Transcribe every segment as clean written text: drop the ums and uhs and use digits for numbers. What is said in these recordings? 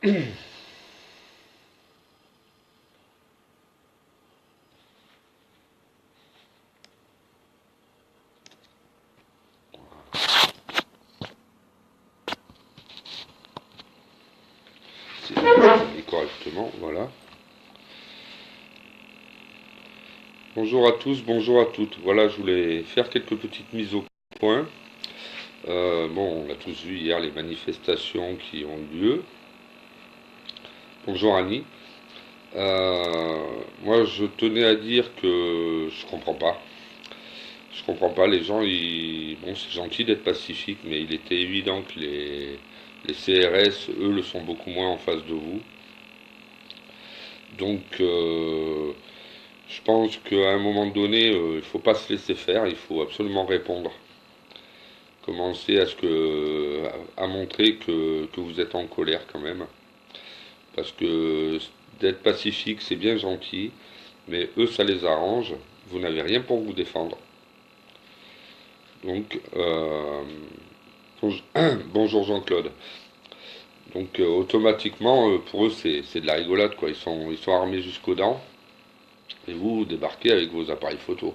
C'est correctement, voilà. Bonjour à tous, bonjour à toutes. Voilà, je voulais faire quelques petites mises au point. Bon, on a tous vu hier les manifestations qui ont eu lieu. Bonjour Annie. Moi, je tenais à dire que je comprends pas. Je comprends pas. Les gens, bon, c'est gentil d'être pacifique, mais il était évident que les CRS, eux, le sont beaucoup moins en face de vous. Donc, je pense qu'à un moment donné, il ne faut pas se laisser faire. Il faut absolument répondre. Commencer à montrer que vous êtes en colère quand même. Parce que d'être pacifique, c'est bien gentil, mais eux, ça les arrange. Vous n'avez rien pour vous défendre. Donc, bonjour Jean-Claude. Donc, automatiquement, pour eux, c'est de la rigolade, quoi. Ils sont armés jusqu'aux dents, et vous débarquez avec vos appareils photo.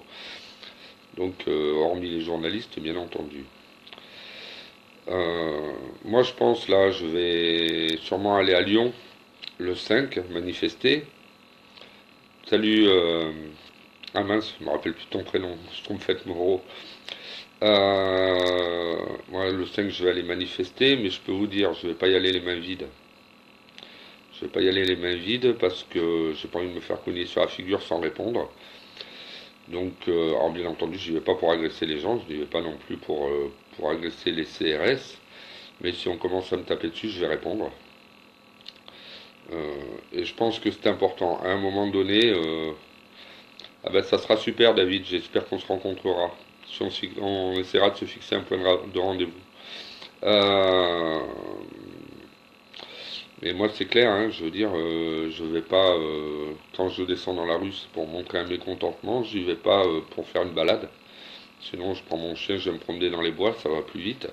Donc, hormis les journalistes, bien entendu. Moi, je pense, là, je vais sûrement aller à Lyon, le 5, manifester. Salut, ah mince, je me rappelle plus ton prénom, Schtroumpfette Moreau. Moi, le 5, je vais aller manifester, mais je peux vous dire, je vais pas y aller les mains vides. Je vais pas y aller les mains vides parce que j'ai pas envie de me faire cogner sur la figure sans répondre. Donc, alors bien entendu, je vais pas pour agresser les gens, je n'y vais pas non plus pour agresser les CRS. Mais si on commence à me taper dessus, je vais répondre. Et je pense que c'est important. À un moment donné, ah ben ça sera super David, j'espère qu'on se rencontrera. Si on essaiera de se fixer un point de rendez-vous. Euh, mais moi c'est clair, hein, je veux dire, je vais pas, quand je descends dans la rue c'est pour montrer un mécontentement, j'y vais pas pour faire une balade. Sinon je prends mon chien, je vais me promener dans les bois, ça va plus vite.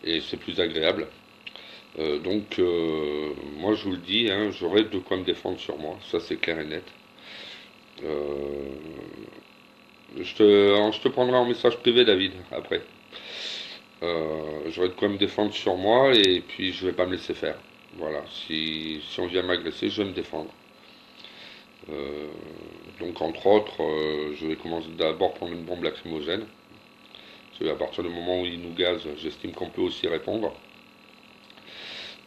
Et c'est plus agréable. Donc moi je vous le dis, hein, j'aurai de quoi me défendre sur moi, ça c'est clair et net. Euh, je te prendrai en message privé David après. J'aurai de quoi me défendre sur moi et puis je vais pas me laisser faire. Voilà, si on vient m'agresser, je vais me défendre. Euh, donc entre autres, je vais commencer d'abord prendre une bombe lacrymogène. Parce qu'à partir du moment où il nous gaze, j'estime qu'on peut aussi répondre.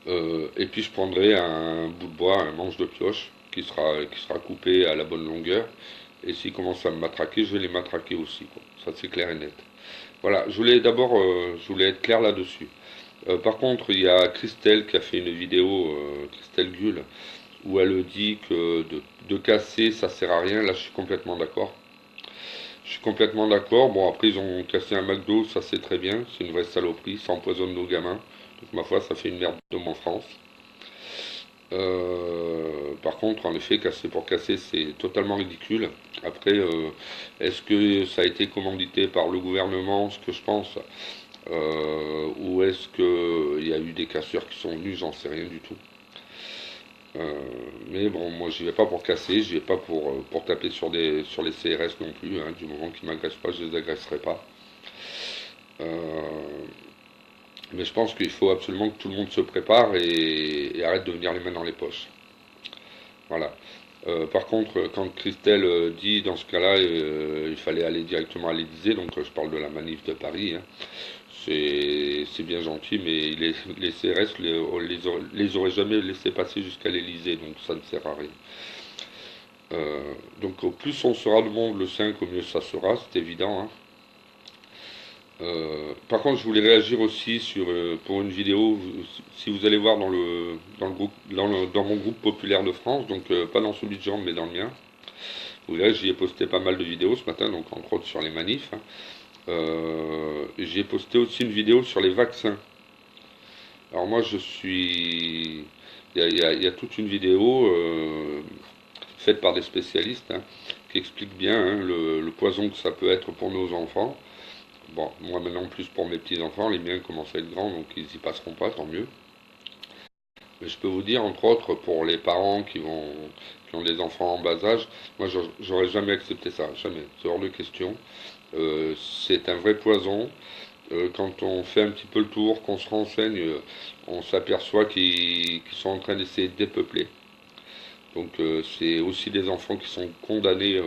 Et puis je prendrai un bout de bois, un manche de pioche, qui sera coupé à la bonne longueur. Et s'ils commencent à me matraquer, je vais les matraquer aussi, quoi. Ça c'est clair et net. Voilà, je voulais être clair là-dessus. Par contre, il y a Christelle qui a fait une vidéo, Christelle Gull, où elle dit que de casser, ça sert à rien. Là, je suis complètement d'accord. Je suis complètement d'accord. Bon, après, ils ont cassé un McDo, ça c'est très bien. C'est une vraie saloperie, ça empoisonne nos gamins. Donc, ma foi, ça fait une merde de mon France. Par contre, en effet, casser pour casser, c'est totalement ridicule. Après, est-ce que ça a été commandité par le gouvernement, ce que je pense, ou est-ce qu'il y a eu des casseurs qui sont venus, j'en sais rien du tout. Mais bon, moi j'y vais pas pour casser, j'y vais pas pour taper sur les CRS non plus, hein. Du moment qu'ils m'agressent pas, je les agresserai pas. Euh, mais je pense qu'il faut absolument que tout le monde se prépare et arrête de venir les mains dans les poches. Voilà. Par contre, quand Christelle dit dans ce cas-là, il fallait aller directement à l'Élysée, donc je parle de la manif de Paris, hein, c'est bien gentil, mais les CRS les auraient jamais laissé passer jusqu'à l'Élysée, donc ça ne sert à rien. Donc au plus on sera de monde le 5, au mieux ça sera, c'est évident, hein. Par contre, je voulais réagir aussi pour une vidéo. Si vous allez voir dans le groupe, dans mon groupe populaire de France, donc pas dans celui de Jean, mais dans le mien, vous verrez, j'y ai posté pas mal de vidéos ce matin, donc entre autres sur les manifs, hein. J'y ai posté aussi une vidéo sur les vaccins. Alors moi, il y a toute une vidéo faite par des spécialistes, hein, qui explique bien, hein, le poison que ça peut être pour nos enfants. Bon, moi maintenant plus pour mes petits-enfants, les miens commencent à être grands, donc ils y passeront pas, tant mieux. Mais je peux vous dire, entre autres, pour les parents qui ont des enfants en bas âge, moi, j'aurais jamais accepté ça, jamais. C'est hors de question. C'est un vrai poison. Quand on fait un petit peu le tour, qu'on se renseigne, on s'aperçoit qu'ils sont en train d'essayer de dépeupler. Donc c'est aussi des enfants qui sont condamnés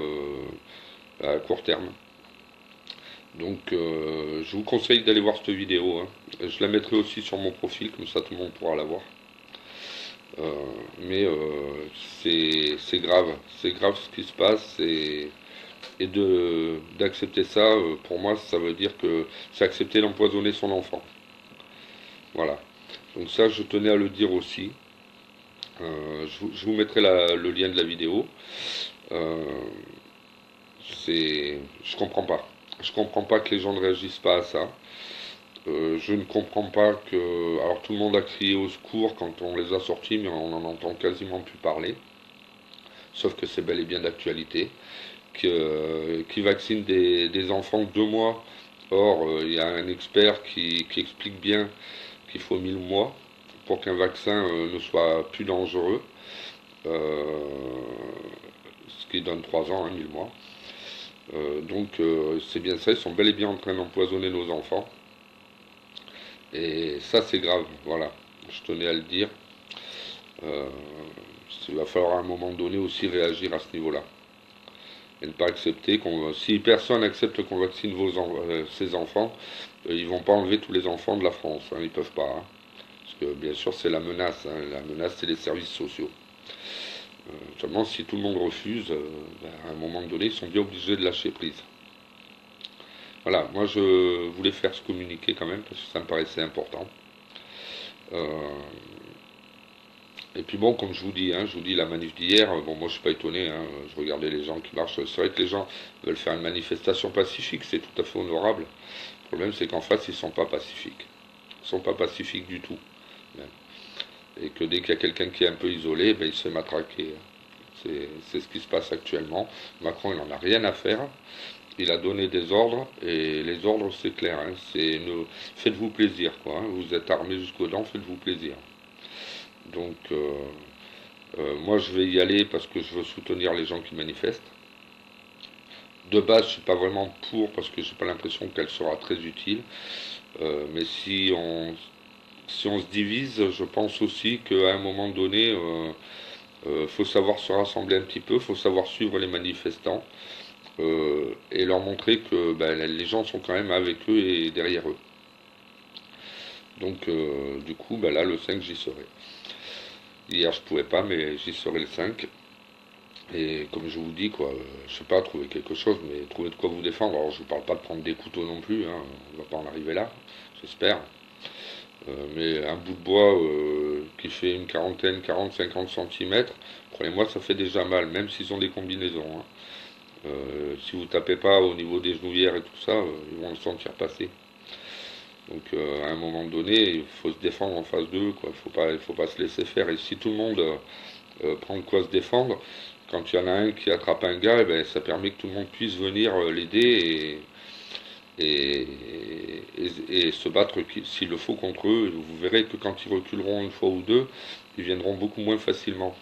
à court terme. Donc je vous conseille d'aller voir cette vidéo, hein. Je la mettrai aussi sur mon profil, comme ça tout le monde pourra la voir. Mais c'est grave, ce qui se passe et d'accepter ça, pour moi, ça veut dire que c'est accepter d'empoisonner son enfant. Voilà. Donc ça, je tenais à le dire aussi. Je vous mettrai le lien de la vidéo. Euh, je comprends pas. Je comprends pas que les gens ne réagissent pas à ça. Je ne comprends pas que. Alors tout le monde a crié au secours quand on les a sortis, mais on n'en entend quasiment plus parler. Sauf que c'est bel et bien d'actualité. Qui vaccine des enfants de 2 mois. Or, il y a un expert qui explique bien qu'il faut 1000 mois pour qu'un vaccin ne soit plus dangereux. Ce qui donne 3 ans, hein, 1000 mois. Donc c'est bien ça, ils sont bel et bien en train d'empoisonner nos enfants. Et ça c'est grave, voilà. Je tenais à le dire. Euh, il va falloir à un moment donné aussi réagir à ce niveau-là. Et ne pas accepter qu'on. Si personne accepte qu'on vaccine ses enfants, ils vont pas enlever tous les enfants de la France, hein, ils peuvent pas, hein. Parce que bien sûr c'est la menace, hein. La menace c'est les services sociaux. Seulement si tout le monde refuse, à un moment donné ils sont bien obligés de lâcher prise. Voilà, moi je voulais faire ce communiqué quand même parce que ça me paraissait important. Euh, et puis bon, comme je vous dis, hein, je vous dis la manif d'hier, bon moi je suis pas étonné, hein, je regardais les gens qui marchent, c'est vrai que les gens veulent faire une manifestation pacifique, c'est tout à fait honorable. Le problème c'est qu'en face ils sont pas pacifiques. Ils sont pas pacifiques du tout. Même. Et que dès qu'il y a quelqu'un qui est un peu isolé, ben, il se fait matraquer. C'est ce qui se passe actuellement. Macron il n'en a rien à faire. Il a donné des ordres, et les ordres c'est clair, hein, faites-vous plaisir, quoi, hein, vous êtes armés jusqu'aux dents, faites-vous plaisir. Donc moi je vais y aller parce que je veux soutenir les gens qui manifestent. De base je suis pas vraiment pour parce que j'ai pas l'impression qu'elle sera très utile. Mais si on se divise, je pense aussi qu'à un moment donné, faut savoir se rassembler un petit peu, faut savoir suivre les manifestants. Et leur montrer que ben, les gens sont quand même avec eux et derrière eux. Donc du coup, ben, là le 5 j'y serai. Hier je pouvais pas, mais j'y serai le 5. Et comme je vous dis, quoi, je sais pas, trouver quelque chose, mais trouver de quoi vous défendre. Alors je vous parle pas de prendre des couteaux non plus, hein, on va pas en arriver là, j'espère. Mais un bout de bois qui fait une quarantaine, 40-50 cm, croyez-moi, ça fait déjà mal, même s'ils ont des combinaisons, hein. Si vous tapez pas au niveau des genouillères et tout ça, ils vont le sentir passer. Donc à un moment donné, il faut se défendre en face d'eux, quoi. Il faut pas se laisser faire. Et si tout le monde prend de quoi se défendre, quand il y en a un qui attrape un gars, eh ben, ça permet que tout le monde puisse venir l'aider et, et se battre s'il le faut contre eux. Vous verrez que quand ils reculeront une fois ou deux, ils viendront beaucoup moins facilement.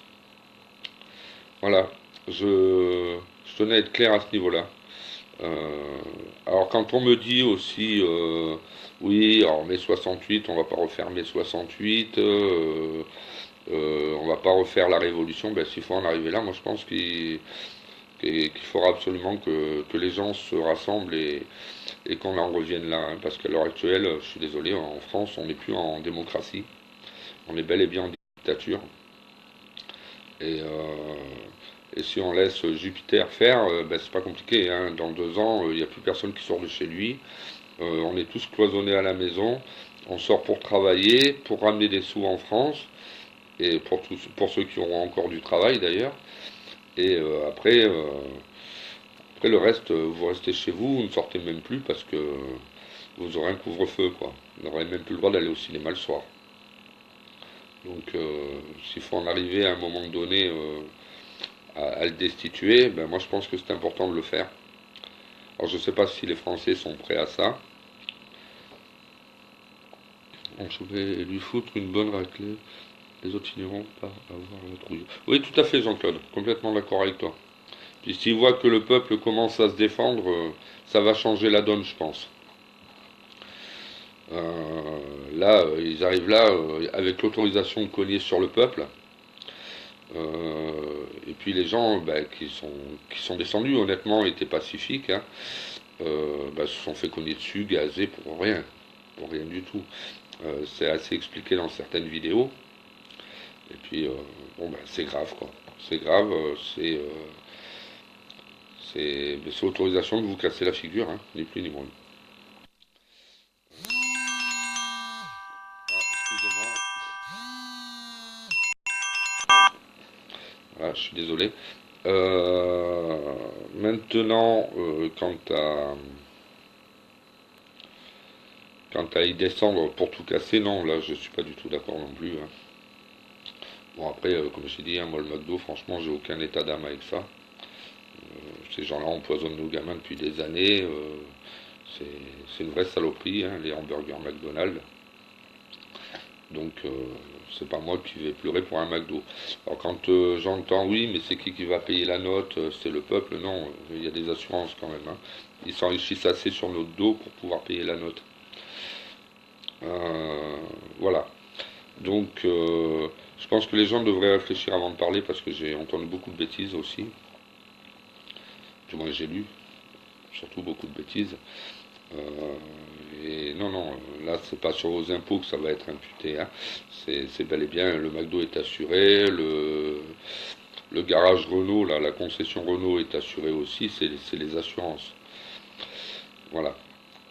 Voilà, je tenais à être clair à ce niveau-là. Euh, alors quand on me dit aussi, oui, alors mai 68, on va pas refaire mai 68, on va pas refaire la révolution, ben s'il faut en arriver là, moi je pense qu'il faudra absolument que les gens se rassemblent et qu'on en revienne là, hein, parce qu'à l'heure actuelle, je suis désolé, en France, on n'est plus en démocratie, on est bel et bien en dictature. Et, si on laisse Jupiter faire, ben, c'est pas compliqué, hein. Dans 2 ans, il n'y a plus personne qui sort de chez lui. On est tous cloisonnés à la maison. On sort pour travailler, pour ramener des sous en France, et pour ceux qui auront encore du travail d'ailleurs. Et après le reste, vous restez chez vous, vous ne sortez même plus parce que vous aurez un couvre-feu, quoi. Vous n'aurez même plus le droit d'aller au cinéma le soir. Donc s'il faut en arriver à un moment donné à le destituer, ben moi je pense que c'est important de le faire. Alors je ne sais pas si les Français sont prêts à ça. Je vais lui foutre une bonne raclée. Les autres finiront par avoir la trouille. Oui, tout à fait, Jean-Claude. Complètement d'accord avec toi. Puis s'ils voient que le peuple commence à se défendre, ça va changer la donne, je pense. Là, ils arrivent là avec l'autorisation de cogner sur le peuple. Et puis les gens qui sont descendus, honnêtement, étaient pacifiques, hein, se sont fait cogner dessus, gazés pour rien du tout. C'est assez expliqué dans certaines vidéos. Et puis, c'est grave, quoi. C'est grave, c'est autorisation de vous casser la figure, hein, ni plus ni moins. Ah, excusez-moi. Ah, je suis désolé. Maintenant, quant à y descendre pour tout casser, non, là, je suis pas du tout d'accord non plus, hein. Bon, après, comme je t'ai dit, hein, moi, le McDo, franchement, j'ai aucun état d'âme avec ça. Ces gens-là empoisonnent nos gamins depuis des années. C'est c'est une vraie saloperie, hein, les hamburgers McDonald's. Donc, c'est pas moi qui vais pleurer pour un McDo. Alors, quand j'entends, oui, mais c'est qui va payer la note? C'est le peuple? Non, il y a des assurances quand même, hein. Ils s'enrichissent assez sur notre dos pour pouvoir payer la note. Euh, voilà. Donc, je pense que les gens devraient réfléchir avant de parler parce que j'ai entendu beaucoup de bêtises aussi. Du moins, j'ai lu surtout beaucoup de bêtises. Et non, non, là, c'est pas sur vos impôts que ça va être imputé, hein. C'est bel et bien, le McDo est assuré, le garage Renault, là, la concession Renault est assurée aussi, c'est les assurances. Voilà.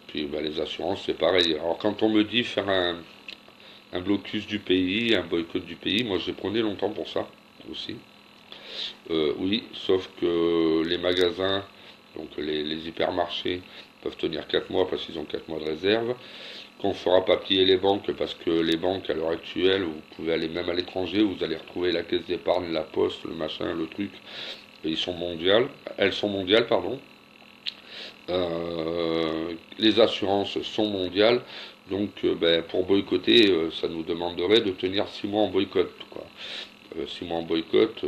Puis les assurances, c'est pareil. Alors, quand on me dit faire un blocus du pays, un boycott du pays, moi, j'ai prôné longtemps pour ça aussi. Oui, sauf que les magasins, donc les hypermarchés, peuvent tenir 4 mois parce qu'ils ont 4 mois de réserve. Qu'on ne fera pas piller les banques parce que les banques à l'heure actuelle, vous pouvez aller même à l'étranger, vous allez retrouver la caisse d'épargne, la poste, le machin, le truc, et elles sont mondiales, pardon. Les assurances sont mondiales, donc pour boycotter, ça nous demanderait de tenir 6 mois en boycott, quoi. 6 mois en boycott,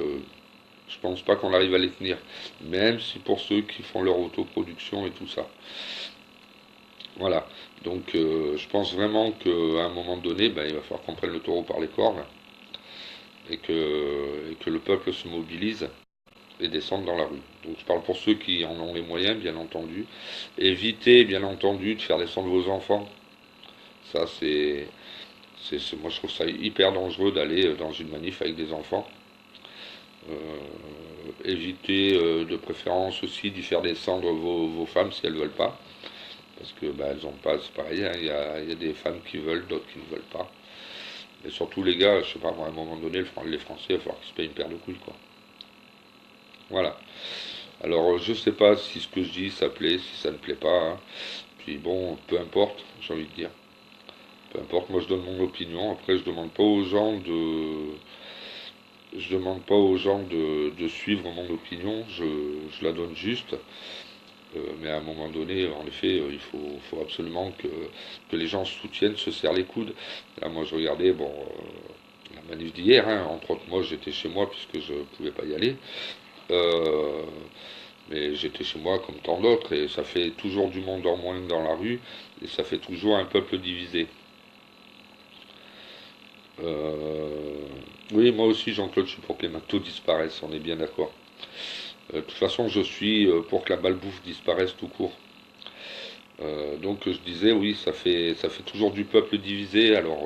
je pense pas qu'on arrive à les tenir, même si pour ceux qui font leur autoproduction et tout ça. Voilà. Donc je pense vraiment qu'à un moment donné, il va falloir qu'on prenne le taureau par les cornes et que le peuple se mobilise et descende dans la rue. Donc je parle pour ceux qui en ont les moyens, bien entendu. Évitez, bien entendu, de faire descendre vos enfants. Ça, moi je trouve ça hyper dangereux d'aller dans une manif avec des enfants. Évitez de préférence aussi d'y faire descendre vos femmes si elles ne veulent pas. Parce que elles ont pas, c'est pareil, hein, il y a des femmes qui veulent, d'autres qui ne veulent pas. Et surtout les gars, je sais pas, à un moment donné, les Français, il va falloir qu'ils se payent une paire de couilles, quoi. Voilà. Alors je sais pas si ce que je dis ça plaît, si ça ne plaît pas, hein. Puis bon, peu importe, j'ai envie de dire. Peu importe, moi je donne mon opinion. Après, je demande pas aux gens de suivre mon opinion. Je la donne juste. Mais à un moment donné, en effet, faut absolument que les gens se soutiennent, se serrent les coudes. Là, moi, je regardais, la manif d'hier, hein, entre autres, moi, j'étais chez moi puisque je ne pouvais pas y aller. Euh, mais j'étais chez moi comme tant d'autres, et ça fait toujours du monde en moins dans la rue, et ça fait toujours un peuple divisé. Euh, oui, moi aussi, Jean-Claude, je suis pour que les McDo disparaissent, on est bien d'accord. De toute façon, je suis pour que la malbouffe disparaisse tout court. Donc je disais, oui, ça fait toujours du peuple divisé. Alors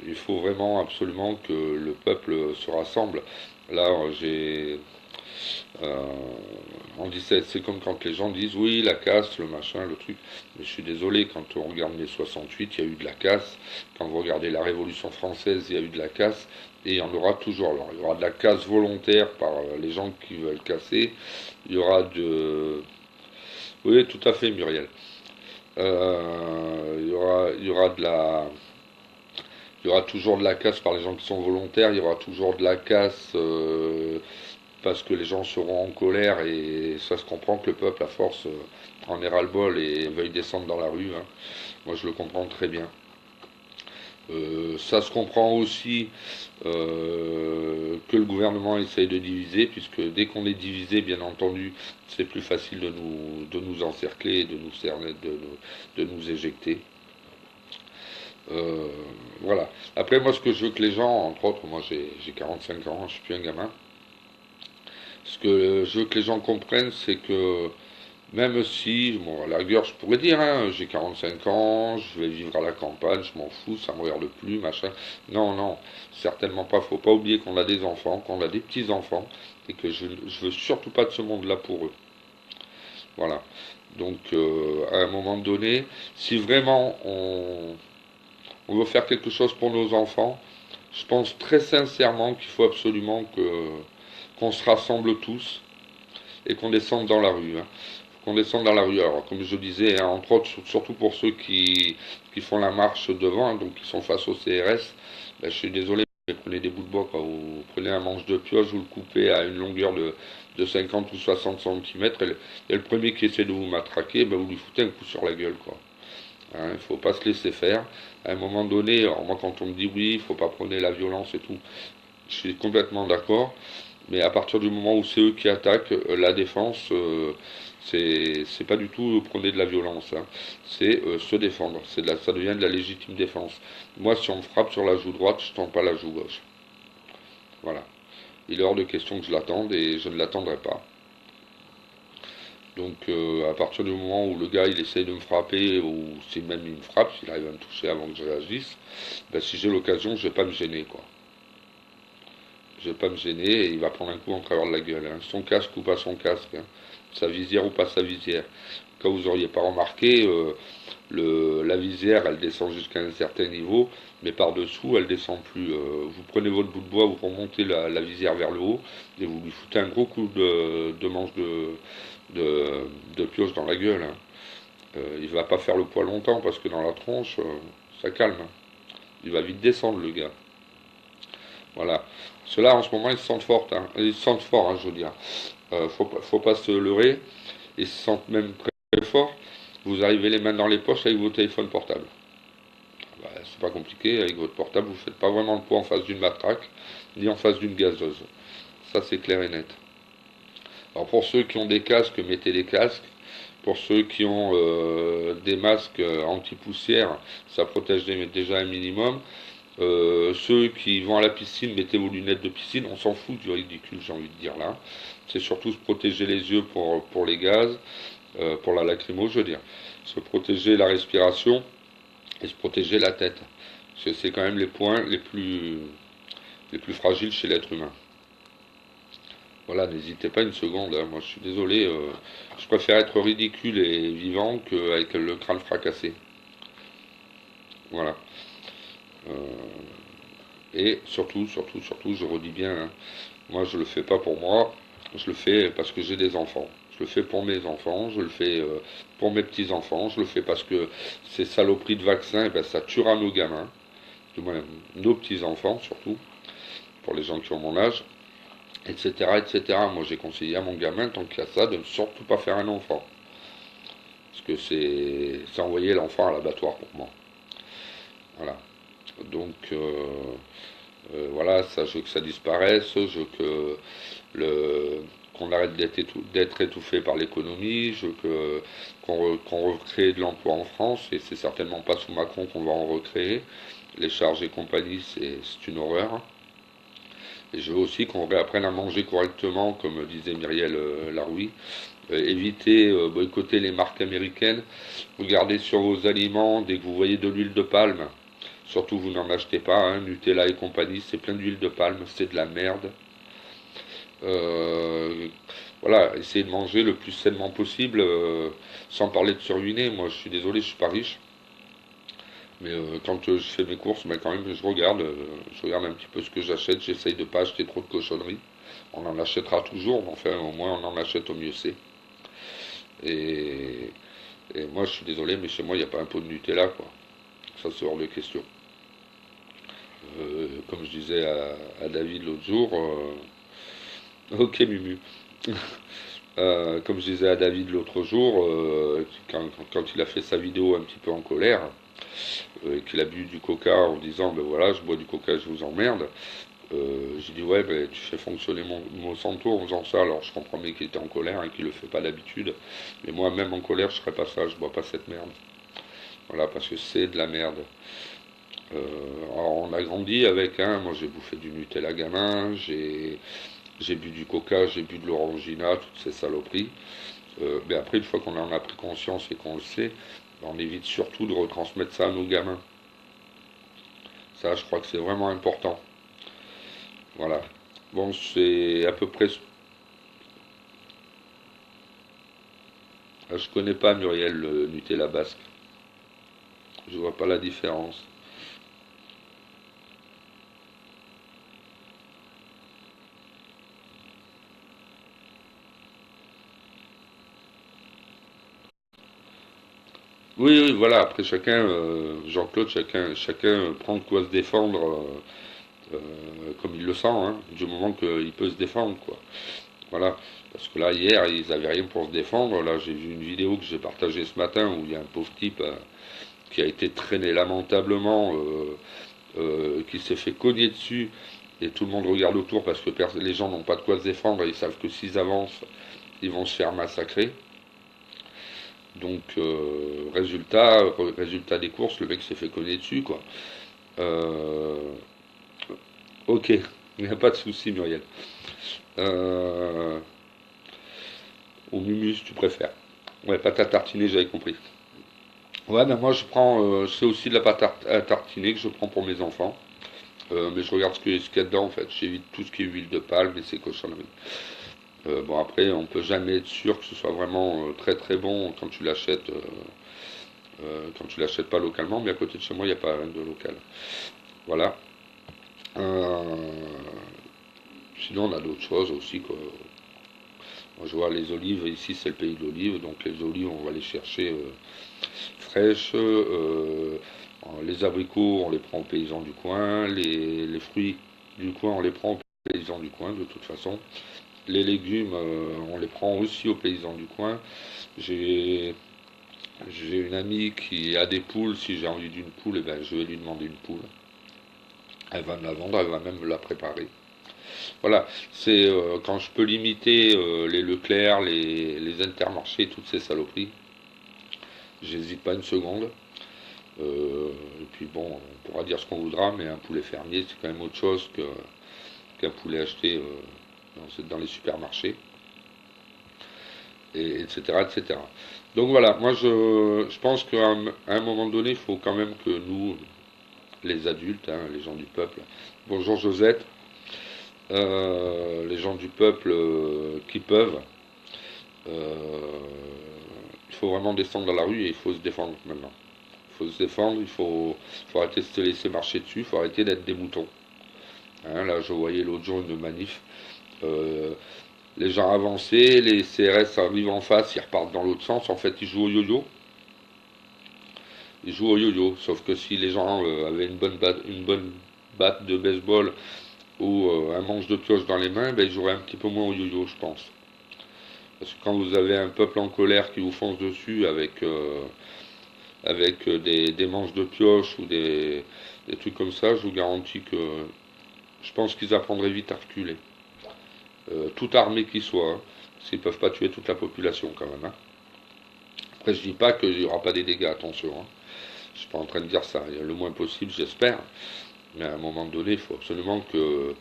il faut vraiment absolument que le peuple se rassemble. Là, euh, on dit c'est comme quand les gens disent oui, la casse, le machin, le truc. Mais je suis désolé, quand on regarde mai 68, il y a eu de la casse. Quand vous regardez la Révolution française, il y a eu de la casse. Et il y en aura toujours. Alors, il y aura de la casse volontaire par les gens qui veulent casser. Il y aura de... Oui, tout à fait, Muriel. Il y aura de la... Il y aura toujours de la casse par les gens qui sont volontaires. Il y aura toujours de la casse parce que les gens seront en colère et ça se comprend que le peuple, à force, en ait ras-le-bol et veuille descendre dans la rue, hein. Moi, je le comprends très bien. Ça se comprend aussi que le gouvernement essaye de diviser, puisque dès qu'on est divisé, bien entendu, c'est plus facile de nous encercler et de nous cerner, de nous éjecter. Euh, voilà. Après, moi, ce que je veux que les gens, entre autres, moi j'ai 45 ans, je suis plus un gamin. Ce que je veux que les gens comprennent, c'est que même si, bon, à la rigueur, je pourrais dire, hein, j'ai 45 ans, je vais vivre à la campagne, je m'en fous, ça me regarde plus, machin. Non, non, certainement pas. Faut pas oublier qu'on a des enfants, qu'on a des petits-enfants, et que je veux surtout pas de ce monde-là pour eux. Voilà. Donc, à un moment donné, si vraiment on veut faire quelque chose pour nos enfants, je pense très sincèrement qu'il faut absolument qu'on se rassemble tous et qu'on descende dans la rue, hein. Qu'on descende dans la rue. Alors, comme je disais, hein, entre autres, surtout pour ceux qui font la marche devant, hein, donc qui sont face au CRS, ben, je suis désolé, mais prenez des bouts de bois, quoi. Vous prenez un manche de pioche, vous le coupez à une longueur de 50 ou 60 cm, et le premier qui essaie de vous matraquer, ben, vous lui foutez un coup sur la gueule, quoi. Hein, il ne faut pas se laisser faire. À un moment donné, alors moi quand on me dit oui, il ne faut pas prôner la violence et tout, je suis complètement d'accord. Mais à partir du moment où c'est eux qui attaquent, la défense, c'est pas du tout prôner de la violence, hein. C'est se défendre. Ça devient de la légitime défense. Moi, si on me frappe sur la joue droite, je tends pas la joue gauche. Voilà. Il est hors de question que je l'attende et je ne l'attendrai pas. Donc à partir du moment où le gars il essaye de me frapper, ou si même il me frappe, s'il arrive à me toucher avant que je réagisse, ben, si j'ai l'occasion, je vais pas me gêner, quoi. Je vais pas me gêner et il va prendre un coup en travers de la gueule, hein. Son casque ou pas son casque, hein. Sa visière ou pas sa visière. Quand vous auriez pas remarqué, la visière elle descend jusqu'à un certain niveau, mais par-dessous elle descend plus. Vous prenez votre bout de bois, vous remontez la visière vers le haut et vous lui foutez un gros coup de manche de, de pioche dans la gueule, hein. Il va pas faire le poids longtemps parce que dans la tronche, ça calme, hein. Il va vite descendre le gars. Voilà. Ceux-là en ce moment ils se sentent forts, hein. Ils se sentent forts, hein, je veux dire. Faut pas se leurrer. Ils se sentent même très, très forts. Vous arrivez les mains dans les poches avec vos téléphones portables. Bah, c'est pas compliqué, avec votre portable, vous faites pas vraiment le poids en face d'une matraque, ni en face d'une gazeuse. Ça c'est clair et net. Alors pour ceux qui ont des casques, mettez des casques. Pour ceux qui ont des masques anti-poussière, ça protège déjà un minimum. Ceux qui vont à la piscine, mettez vos lunettes de piscine. On s'en fout du ridicule, j'ai envie de dire là. C'est surtout se protéger les yeux pour les gaz, pour la lacrymo, je veux dire. Se protéger la respiration et se protéger la tête. Parce que c'est quand même les points les plus fragiles chez l'être humain. Voilà, n'hésitez pas une seconde, hein. Moi je suis désolé, je préfère être ridicule et vivant qu'avec le crâne fracassé. Voilà. Et surtout, je redis bien, hein, moi je le fais pas pour moi, je le fais parce que j'ai des enfants. Je le fais pour mes enfants, je le fais pour mes petits-enfants, je le fais parce que ces saloperies de vaccins, eh ben, ça tuera nos gamins, du moins nos petits-enfants surtout, pour les gens qui ont mon âge, etc., etc. Moi j'ai conseillé à mon gamin, tant qu'il y a ça, de ne surtout pas faire un enfant. Parce que c'est envoyer l'enfant à l'abattoir pour moi. Voilà. Donc voilà, ça, je veux que ça disparaisse, je veux qu'on arrête d'être étouffé par l'économie, je veux qu'on recrée de l'emploi en France, et c'est certainement pas sous Macron qu'on va en recréer. Les charges et compagnie, c'est une horreur. Et je veux aussi qu'on réapprenne à manger correctement, comme disait Myriel Laroui. Évitez, boycotter les marques américaines. Regardez sur vos aliments, dès que vous voyez de l'huile de palme. Surtout, vous n'en achetez pas, hein, Nutella et compagnie, c'est plein d'huile de palme, c'est de la merde. Euh, voilà, essayez de manger le plus sainement possible, sans parler de se ruiner. Moi, je suis désolé, je suis pas riche. Mais quand je fais mes courses, ben, quand même, je regarde un petit peu ce que j'achète. J'essaye de pas acheter trop de cochonneries. On en achètera toujours, mais enfin, au moins, on en achète au mieux c'est. Et, et moi, je suis désolé, mais chez moi, il n'y a pas un pot de Nutella, quoi. Ça, c'est hors de question. Comme je disais à David l'autre jour, ok, Mumu. Comme je disais à David l'autre jour, quand il a fait sa vidéo un petit peu en colère, et qu'il a bu du coca en disant ben voilà, je bois du coca, je vous emmerde. J'ai dit ouais, ben, tu fais fonctionner mon Santo en faisant ça. Alors je comprends bien qu'il était en colère et qu'il le fait pas d'habitude. Mais moi, même en colère, je ferais pas ça, je bois pas cette merde. Voilà, parce que c'est de la merde. Alors, on a grandi avec, hein, moi j'ai bouffé du Nutella gamin, j'ai bu du coca, j'ai bu de l'orangina, toutes ces saloperies. Mais après, une fois qu'on en a pris conscience et qu'on le sait, ben, on évite surtout de retransmettre ça à nos gamins. Ça, je crois que c'est vraiment important. Voilà. Bon, c'est à peu près. Je connais pas Muriel le Nutella basque. Je vois pas la différence. Oui, oui, voilà. Après, chacun, Jean-Claude, chacun prend de quoi se défendre comme il le sent, hein, du moment qu'il peut se défendre, quoi. Voilà. Parce que là, hier, ils avaient rien pour se défendre. Là, j'ai vu une vidéo que j'ai partagée ce matin où il y a un pauvre type qui a été traîné lamentablement, qui s'est fait cogner dessus. Et tout le monde regarde autour parce que les gens n'ont pas de quoi se défendre et ils savent que s'ils avancent, ils vont se faire massacrer. Donc, résultat des courses, le mec s'est fait cogner dessus, quoi. Euh, ok, il n'y a pas de souci, Muriel. Euh, Au mumus, tu préfères. Ouais, pâte à tartiner, j'avais compris. Ouais, ben moi je prends, c'est aussi de la pâte à tartiner que je prends pour mes enfants. Mais je regarde ce qu'il y a dedans en fait. J'évite tout ce qui est huile de palme et ces cochonneries. Bon après, on peut jamais être sûr que ce soit vraiment très très bon quand tu l'achètes pas localement. Mais à côté de chez moi, il n'y a pas rien de local. Voilà. Euh, Sinon, on a d'autres choses aussi, quoi. Moi, je vois les olives, ici c'est le pays de l'olive, donc les olives, on va les chercher fraîches. Les abricots, on les prend aux paysans du coin. Les fruits du coin, on les prend aux paysans du coin, de toute façon. Les légumes, on les prend aussi aux paysans du coin. J'ai j'ai une amie qui a des poules. Si j'ai envie d'une poule, eh ben, je vais lui demander une poule. Elle va me la vendre, elle va même me la préparer. Voilà, c'est quand je peux limiter les Leclerc, les Intermarchés, toutes ces saloperies, j'hésite pas une seconde. Et puis bon, on pourra dire ce qu'on voudra, mais un poulet fermier, c'est quand même autre chose qu'un poulet acheté dans les supermarchés, etc., etc. Donc voilà, moi je pense qu'à un moment donné, il faut quand même que nous, les adultes, hein, les gens du peuple, bonjour Josette, les gens du peuple qui peuvent, euh, il faut vraiment descendre dans la rue et il faut se défendre maintenant. Il faut se défendre, faut arrêter de se laisser marcher dessus, il faut arrêter d'être des moutons. Hein, là, je voyais l'autre jour une manif. euh, les gens avancés, les CRS arrivent en face, ils repartent dans l'autre sens. En fait, ils jouent au yo-yo. Ils jouent au yo-yo. Sauf que si les gens avaient une bonne batte de baseball ou un manche de pioche dans les mains, ben, ils joueraient un petit peu moins au yo-yo, je pense. Parce que quand vous avez un peuple en colère qui vous fonce dessus avec des manches de pioche ou des trucs comme ça, je vous garantis que je pense qu'ils apprendraient vite à reculer. Tout armé qu'ils soient, hein, parce qu'ils ne peuvent pas tuer toute la population quand même. Hein. Après, je dis pas qu'il n'y aura pas des dégâts, attention. Hein. Je suis pas en train de dire ça. Il y a le moins possible, j'espère. Mais à un moment donné, il faut absolument que.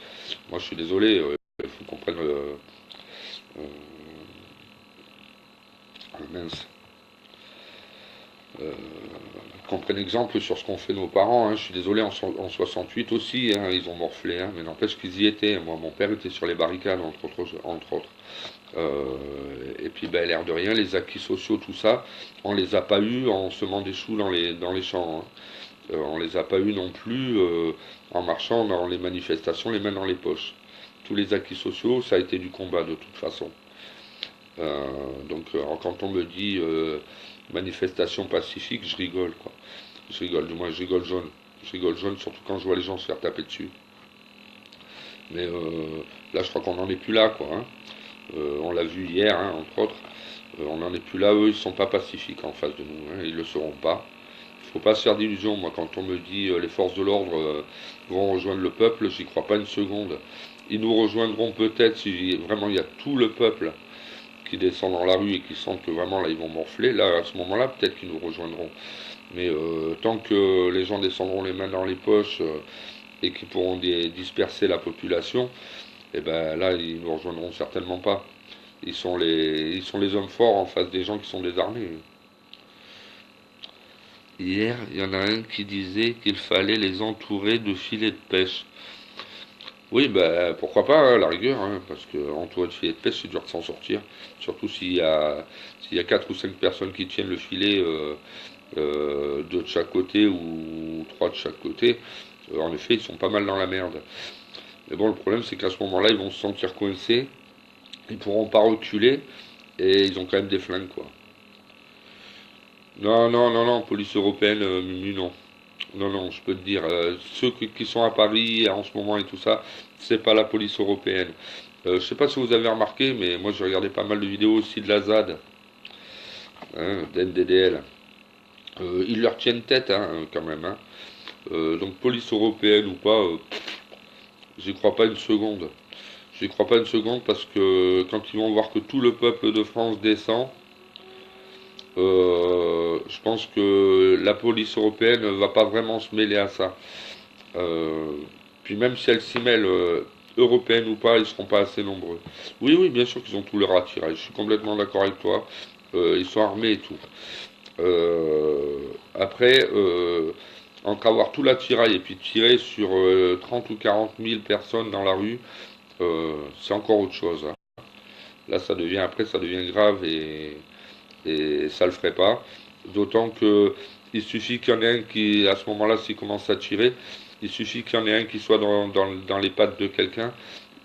Moi, je suis désolé, il faut qu'on prenne. Euh, mince. Euh, qu'on prenne exemple sur ce qu'ont fait nos parents. Hein. Je suis désolé, en 68 aussi, hein, ils ont morflé, hein, mais n'empêche qu'ils y étaient. Moi, mon père était sur les barricades, entre autres. Et puis, ben, l'air de rien, les acquis sociaux, tout ça, on les a pas eus en semant des choux dans les champs. Hein. On les a pas eus non plus en marchant dans les manifestations, les mains dans les poches. Tous les acquis sociaux, ça a été du combat de toute façon. Quand on me dit manifestation pacifique, je rigole, quoi. Je rigole, du moins je rigole jaune. Je rigole jaune, surtout quand je vois les gens se faire taper dessus. Mais là, je crois qu'on n'en est plus là, quoi. Hein. On l'a vu hier, hein, entre autres. On n'en est plus là, eux, ils sont pas pacifiques en face de nous. Hein, ils le seront pas. faut pas se faire d'illusions. Moi, quand on me dit les forces de l'ordre vont rejoindre le peuple, j'y crois pas une seconde. Ils nous rejoindront peut-être si vraiment il y a tout le peuple qui descend dans la rue et qui sentent que vraiment là ils vont morfler. Là, à ce moment-là, peut-être qu'ils nous rejoindront. Mais tant que les gens descendront les mains dans les poches et qu'ils pourront disperser la population, et ben là, ils nous rejoindront certainement pas. Ils sont les hommes forts en face des gens qui sont désarmés. Hier, il y en a un qui disait qu'il fallait les entourer de filets de pêche. Oui, bah, pourquoi pas, hein, à la rigueur, hein, parce que entouré de filets de pêche, c'est dur de s'en sortir. Surtout s'il y a 4 ou 5 personnes qui tiennent le filet, deux de chaque côté ou trois de chaque côté. En effet, ils sont pas mal dans la merde. Mais bon, le problème, c'est qu'à ce moment-là, ils vont se sentir coincés, ils pourront pas reculer, et ils ont quand même des flingues, quoi. Non, non, non, non, police européenne, Mumu, non. Non, non, je peux te dire, ceux qui sont à Paris en ce moment et tout ça, c'est pas la police européenne. Je sais pas si vous avez remarqué, mais moi j'ai regardé pas mal de vidéos aussi de la ZAD, hein, d'NDDL. Ils leur tiennent tête, hein, quand même. Hein. Donc police européenne ou pas, j'y crois pas une seconde. J'y crois pas une seconde parce que quand ils vont voir que tout le peuple de France descend, je pense que la police européenne ne va pas vraiment se mêler à ça. Euh, Puis même si elle s'y mêle, européenne ou pas, ils ne seront pas assez nombreux. Oui, oui, bien sûr qu'ils ont tout leur attirage. Je suis complètement d'accord avec toi. Ils sont armés et tout. Après, entre avoir tout l'attirail et puis tirer sur 30 ou 40 000 personnes dans la rue, c'est encore autre chose. Hein. Là, ça devient grave et ça le ferait pas. D'autant que il suffit qu'il y en ait un qui, à ce moment-là, s'il commence à tirer, il suffit qu'il y en ait un qui soit dans les pattes de quelqu'un,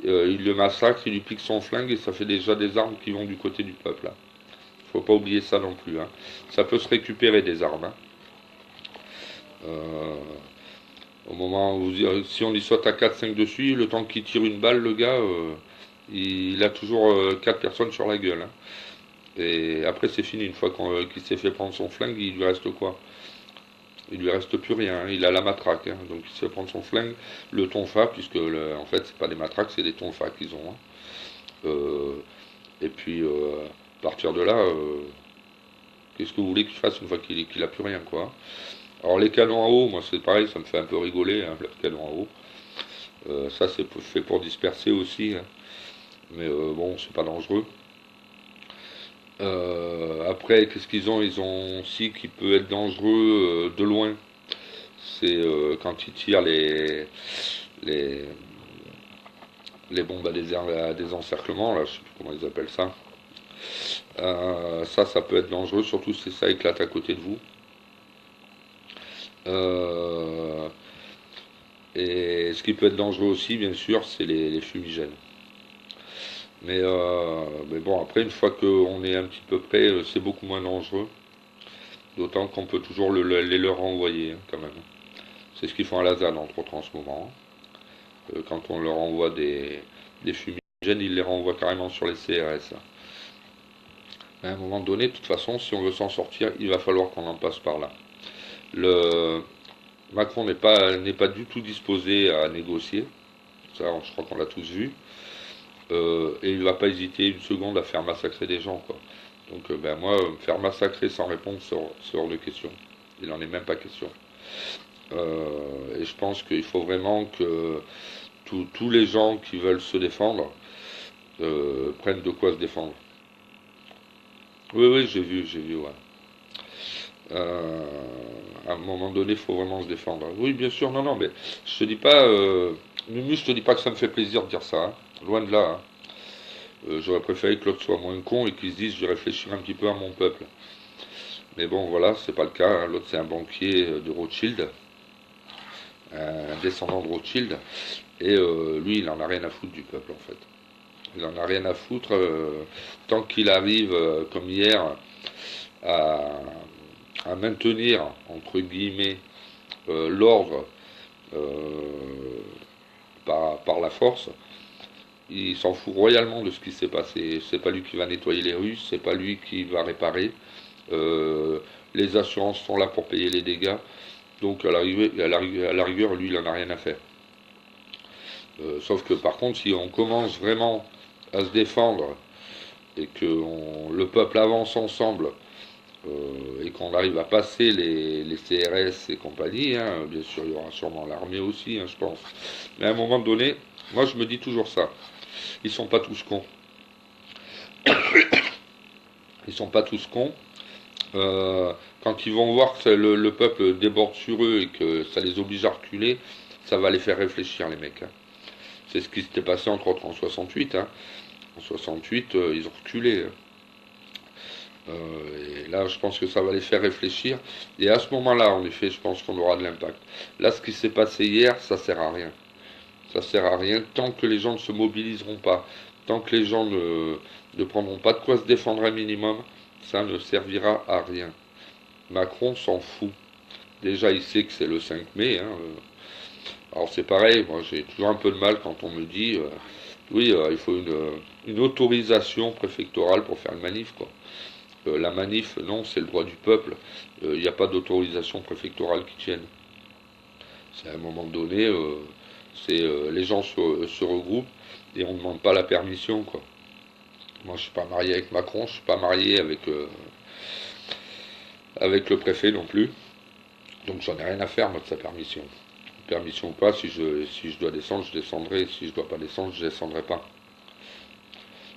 il le massacre, il lui pique son flingue et ça fait déjà des armes qui vont du côté du peuple. Hein. Faut pas oublier ça non plus. Hein. Ça peut se récupérer des armes. Hein. Euh, Au moment où si on y saute à 4-5 dessus, le temps qu'il tire une balle, le gars, il a toujours 4 personnes sur la gueule. Hein. Et après c'est fini, une fois qu'il s'est fait prendre son flingue, il lui reste quoi? Il lui reste plus rien, hein. Il a la matraque, hein. Donc il s'est fait prendre son flingue, le tonfa, puisque en fait c'est pas des matraques, c'est des tonfas qu'ils ont. Hein. Euh, et puis à partir de là, qu'est-ce que vous voulez qu'il fasse une fois qu'il a plus rien quoi? Alors les canons à eau, moi c'est pareil, ça me fait un peu rigoler, hein, le canon à eau. Ça c'est fait pour disperser aussi, hein. Mais bon, c'est pas dangereux. Après, qu'est-ce qu'ils ont? Ils ont aussi qui peut être dangereux de loin. C'est quand ils tirent les, les bombes à des encerclements, là, je sais plus comment ils appellent ça. Ça peut être dangereux, surtout si ça éclate à côté de vous. Euh, et ce qui peut être dangereux aussi, bien sûr, c'est les fumigènes. Mais bon, après, une fois qu'on est un petit peu près, c'est beaucoup moins dangereux. D'autant qu'on peut toujours les leur renvoyer, hein, quand même. C'est ce qu'ils font à la ZAN, entre autres, en ce moment. Quand on leur envoie des fumigènes, ils les renvoient carrément sur les CRS. Mais à un moment donné, de toute façon, si on veut s'en sortir, il va falloir qu'on en passe par là. Le Macron n'est pas du tout disposé à négocier. Ça, je crois qu'on l'a tous vu. Et il ne va pas hésiter une seconde à faire massacrer des gens, quoi. Donc, ben moi, me faire massacrer sans réponse, c'est hors de question. Il n'en est même pas question. Et je pense qu'il faut vraiment que tous les gens qui veulent se défendre prennent de quoi se défendre. Oui, oui, j'ai vu, ouais. Euh, à un moment donné, il faut vraiment se défendre. Oui, bien sûr, non, non, mais je te dis pas, Mumu, je te dis pas que ça me fait plaisir de dire ça, hein. Loin de là. Hein. J'aurais préféré que l'autre soit moins con et qu'il se dise, je vais réfléchir un petit peu à mon peuple. Mais bon, voilà, c'est pas le cas. Hein. L'autre, c'est un banquier de Rothschild, un descendant de Rothschild, et lui, il en a rien à foutre du peuple, en fait. Il en a rien à foutre tant qu'il arrive, comme hier, à, à maintenir, entre guillemets, l'ordre euh, par la force. Il s'en fout royalement de ce qui s'est passé. C'est pas lui qui va nettoyer les rues, c'est pas lui qui va réparer. Euh, les assurances sont là pour payer les dégâts. Donc à la rigueur, lui, il en a rien à faire. Sauf que par contre, si on commence vraiment à se défendre et que le peuple avance ensemble et qu'on arrive à passer les CRS et compagnie, hein, bien sûr, il y aura sûrement l'armée aussi, hein, je pense. Mais à un moment donné, moi je me dis toujours ça. Ils sont pas tous cons. Ils sont pas tous cons. Quand ils vont voir que le peuple déborde sur eux et que ça les oblige à reculer, ça va les faire réfléchir, les mecs, hein. C'est ce qui s'était passé entre autres en 68. Hein. En 68, ils ont reculé. Hein. Et là, je pense que ça va les faire réfléchir. Et à ce moment-là, en effet, je pense qu'on aura de l'impact. Là, ce qui s'est passé hier, ça sert à rien. Ça sert à rien tant que les gens ne se mobiliseront pas, tant que les gens ne prendront pas de quoi se défendre un minimum, ça ne servira à rien. Macron s'en fout. Déjà, il sait que c'est le 5 mai. Hein. Alors c'est pareil, moi j'ai toujours un peu de mal quand on me dit oui, il faut une autorisation préfectorale pour faire une manif, quoi. La manif, non, c'est le droit du peuple. Il n'y a pas d'autorisation préfectorale qui tienne. C'est à un moment donné, les gens se regroupent et on ne demande pas la permission, quoi. Moi, je suis pas marié avec Macron, je suis pas marié avec le préfet non plus, donc j'en ai rien à faire, moi, de sa permission. Permission ou pas, si je dois descendre, je descendrai. Si je dois pas descendre, je descendrai pas.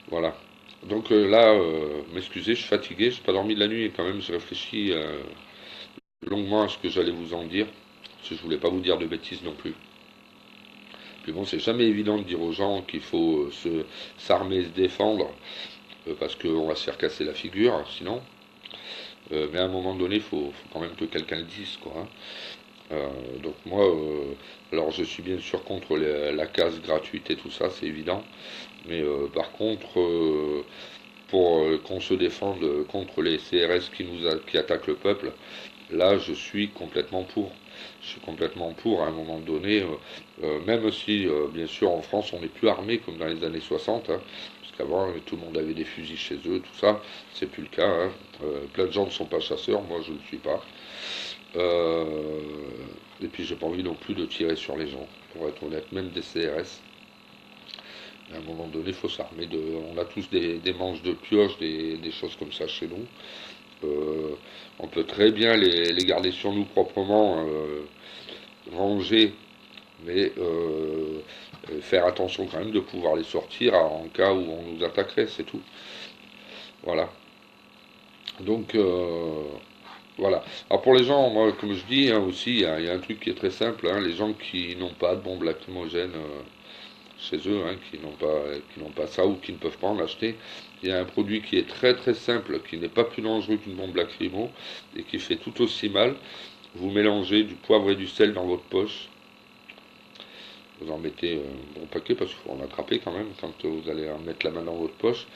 Voilà. Donc là, m'excusez, je suis fatigué, je n'ai pas dormi de la nuit et quand même, je réfléchis longuement à ce que j'allais vous en dire. Parce que je voulais pas vous dire de bêtises non plus. Puis bon, c'est jamais évident de dire aux gens qu'il faut s'armer, se défendre, parce qu'on va se faire casser la figure, hein, sinon. Mais à un moment donné, faut quand même que quelqu'un le dise, quoi. Hein. Donc moi, alors je suis bien sûr contre la casse gratuite et tout ça, c'est évident. Mais par contre, pour qu'on se défende contre les CRS qui attaquent le peuple, là je suis complètement pour. Je suis complètement pour à un moment donné, même si bien sûr en France on n'est plus armé comme dans les années 60, hein, parce qu'avant tout le monde avait des fusils chez eux, tout ça, c'est plus le cas. Hein. Plein de gens ne sont pas chasseurs, moi je ne le suis pas. Euh, et puis j'ai pas envie non plus de tirer sur les gens, pour être honnête, même des CRS. À un moment donné, il faut s'armer de. On a tous des manches de pioche, des choses comme ça chez nous. Euh, on peut très bien les garder sur nous proprement, rangés, mais faire attention quand même de pouvoir les sortir en cas où on nous attaquerait, c'est tout. Voilà. Donc voilà. Alors pour les gens, moi, comme je dis hein, aussi, il y a un truc qui est très simple. Hein, les gens qui n'ont pas de bombes lacrymogènes chez eux, hein, qui n'ont pas ça ou qui ne peuvent pas en acheter. Il y a un produit qui est très très simple, qui n'est pas plus dangereux qu'une bombe lacrymo et qui fait tout aussi mal. Vous mélangez du poivre et du sel dans votre poche. Vous en mettez un bon paquet parce qu'il faut en attraper quand même quand vous allez en mettre la main dans votre poche.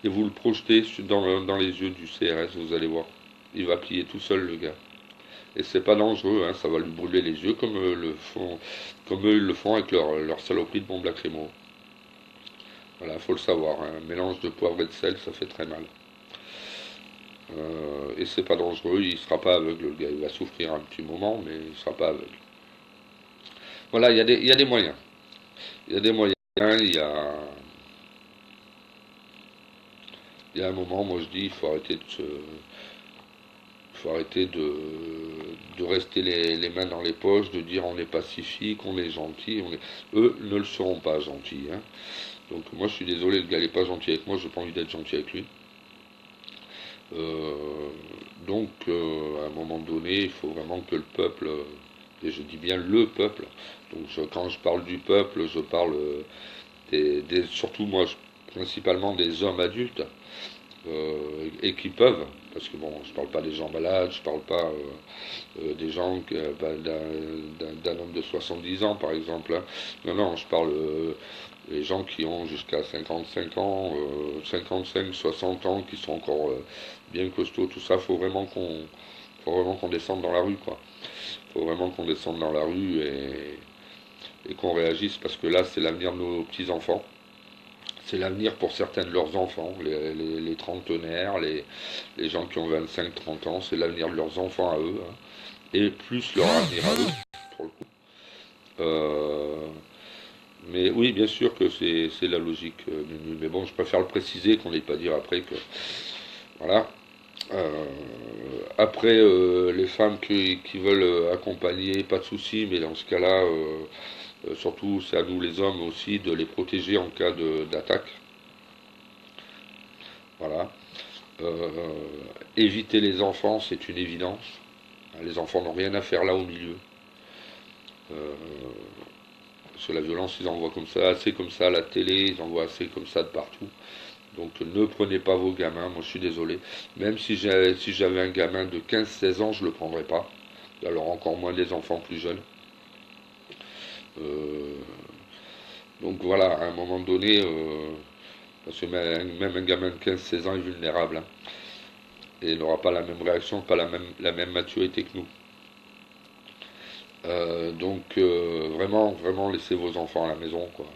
Et vous le projetez dans les yeux du CRS, vous allez voir. Il va plier tout seul le gars. Et c'est pas dangereux, hein, ça va lui brûler les yeux comme eux ils le font avec leur saloperie de bombe lacrymo. Voilà, faut le savoir, hein, un mélange de poivre et de sel, ça fait très mal. Et c'est pas dangereux, il sera pas aveugle, le gars, il va souffrir un petit moment, mais il sera pas aveugle. Voilà, il y a des moyens. Il y a des moyens, il y a un moment, moi je dis, il faut arrêter de rester les mains dans les poches, de dire on est pacifique, on est gentil. Eux ne le seront pas gentils. Hein. Donc moi je suis désolé, le gars n'est pas gentil avec moi, j'ai pas envie d'être gentil avec lui. Donc à un moment donné, il faut vraiment que le peuple, et je dis bien le peuple, donc quand je parle du peuple, je parle surtout moi, principalement des hommes adultes, et qui peuvent, parce que bon, je parle pas des gens malades, je parle pas des gens d'un homme de 70 ans par exemple. Hein. Non, non, je parle des gens qui ont jusqu'à 55 ans, 55, 60 ans, qui sont encore bien costauds, tout ça, faut vraiment qu'on descende dans la rue, quoi. Faut vraiment qu'on descende dans la rue et qu'on réagisse parce que là, c'est l'avenir de nos petits-enfants. C'est l'avenir pour certains de leurs enfants, les trentenaires, les gens qui ont 25-30 ans, c'est l'avenir de leurs enfants à eux, hein, et plus leur avenir à eux, pour le coup. Euh, mais oui, bien sûr que c'est la logique, Manu. Mais bon, je préfère le préciser qu'on n'ait pas dire après que. Voilà. Euh, Après, les femmes qui veulent accompagner, pas de souci, mais dans ce cas-là, surtout c'est à nous les hommes aussi de les protéger en cas d'attaque. Voilà. Euh, Éviter les enfants, c'est une évidence. Les enfants n'ont rien à faire là au milieu. Euh, Parce que la violence, ils en voient comme ça, assez comme ça à la télé, ils en voient assez comme ça de partout. Donc ne prenez pas vos gamins, moi je suis désolé. Même si j'avais un gamin de 15-16 ans, je ne le prendrais pas. Alors encore moins des enfants plus jeunes. Euh, donc voilà, à un moment donné, parce que même un gamin de 15-16 ans est vulnérable, hein, et il n'aura pas la même réaction, pas la même maturité que nous. Vraiment, vraiment laissez vos enfants à la maison, quoi.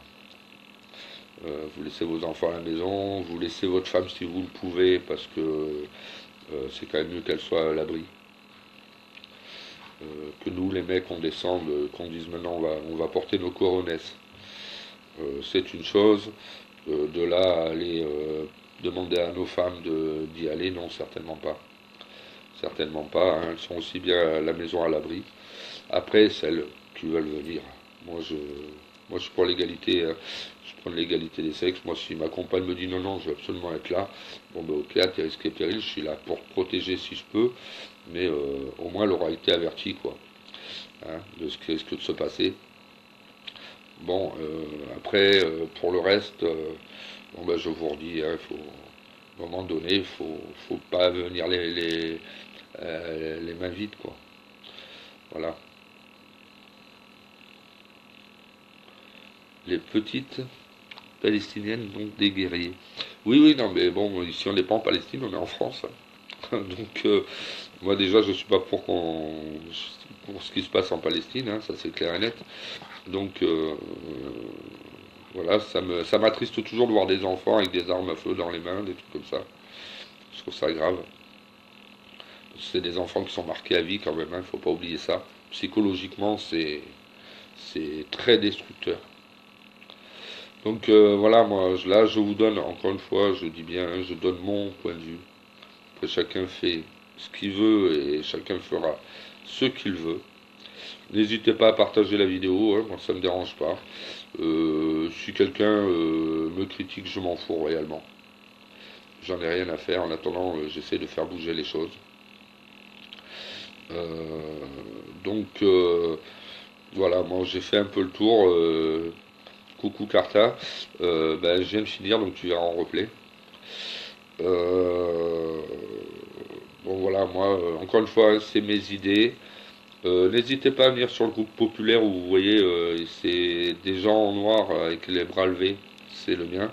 Vous laissez vos enfants à la maison, vous laissez votre femme si vous le pouvez, parce que c'est quand même mieux qu'elle soit à l'abri. Que nous, les mecs, on descende, qu'on dise maintenant on va porter nos coronesses. C'est une chose. De là à aller demander à nos femmes d'y aller, non, certainement pas. Certainement pas, hein. Elles sont aussi bien à la maison à l'abri. Après, celles qui veulent venir, moi je, moi je suis pour l'égalité, je prends l'égalité des sexes. Moi, si ma compagne me dit non, non, je veux absolument être là, bon ben ok, à tes risques et périls, je suis là pour te protéger si je peux, mais au moins elle aura été avertie, quoi, hein, de ce qui risque de se passer. Bon, après, pour le reste, bon ben je vous redis, hein, à un moment donné, faut pas venir les mains vides, quoi. Voilà. Les petites palestiniennes, donc des guerriers. Oui, oui, non, mais bon, ici on n'est pas en Palestine, on est en France, hein. Donc, moi déjà, je suis pas pour ce qui se passe en Palestine, hein, ça c'est clair et net. Donc, voilà, ça m'attriste toujours de voir des enfants avec des armes à feu dans les mains, des trucs comme ça. Je trouve ça grave. C'est des enfants qui sont marqués à vie quand même, il ne faut pas oublier ça. Psychologiquement, c'est très destructeur. Donc voilà, moi là je vous donne, encore une fois, je dis bien, hein, je donne mon point de vue. Après chacun fait ce qu'il veut et chacun fera ce qu'il veut. N'hésitez pas à partager la vidéo, hein, moi ça me dérange pas. Si quelqu'un me critique, je m'en fous réellement. J'en ai rien à faire, en attendant j'essaie de faire bouger les choses. Euh, donc voilà, moi j'ai fait un peu le tour. Coucou Carta, ben, je viens de finir donc tu verras en replay. Euh, bon voilà, moi encore une fois, hein, c'est mes idées. N'hésitez pas à venir sur le groupe populaire où vous voyez c'est des gens en noir avec les bras levés, c'est le mien.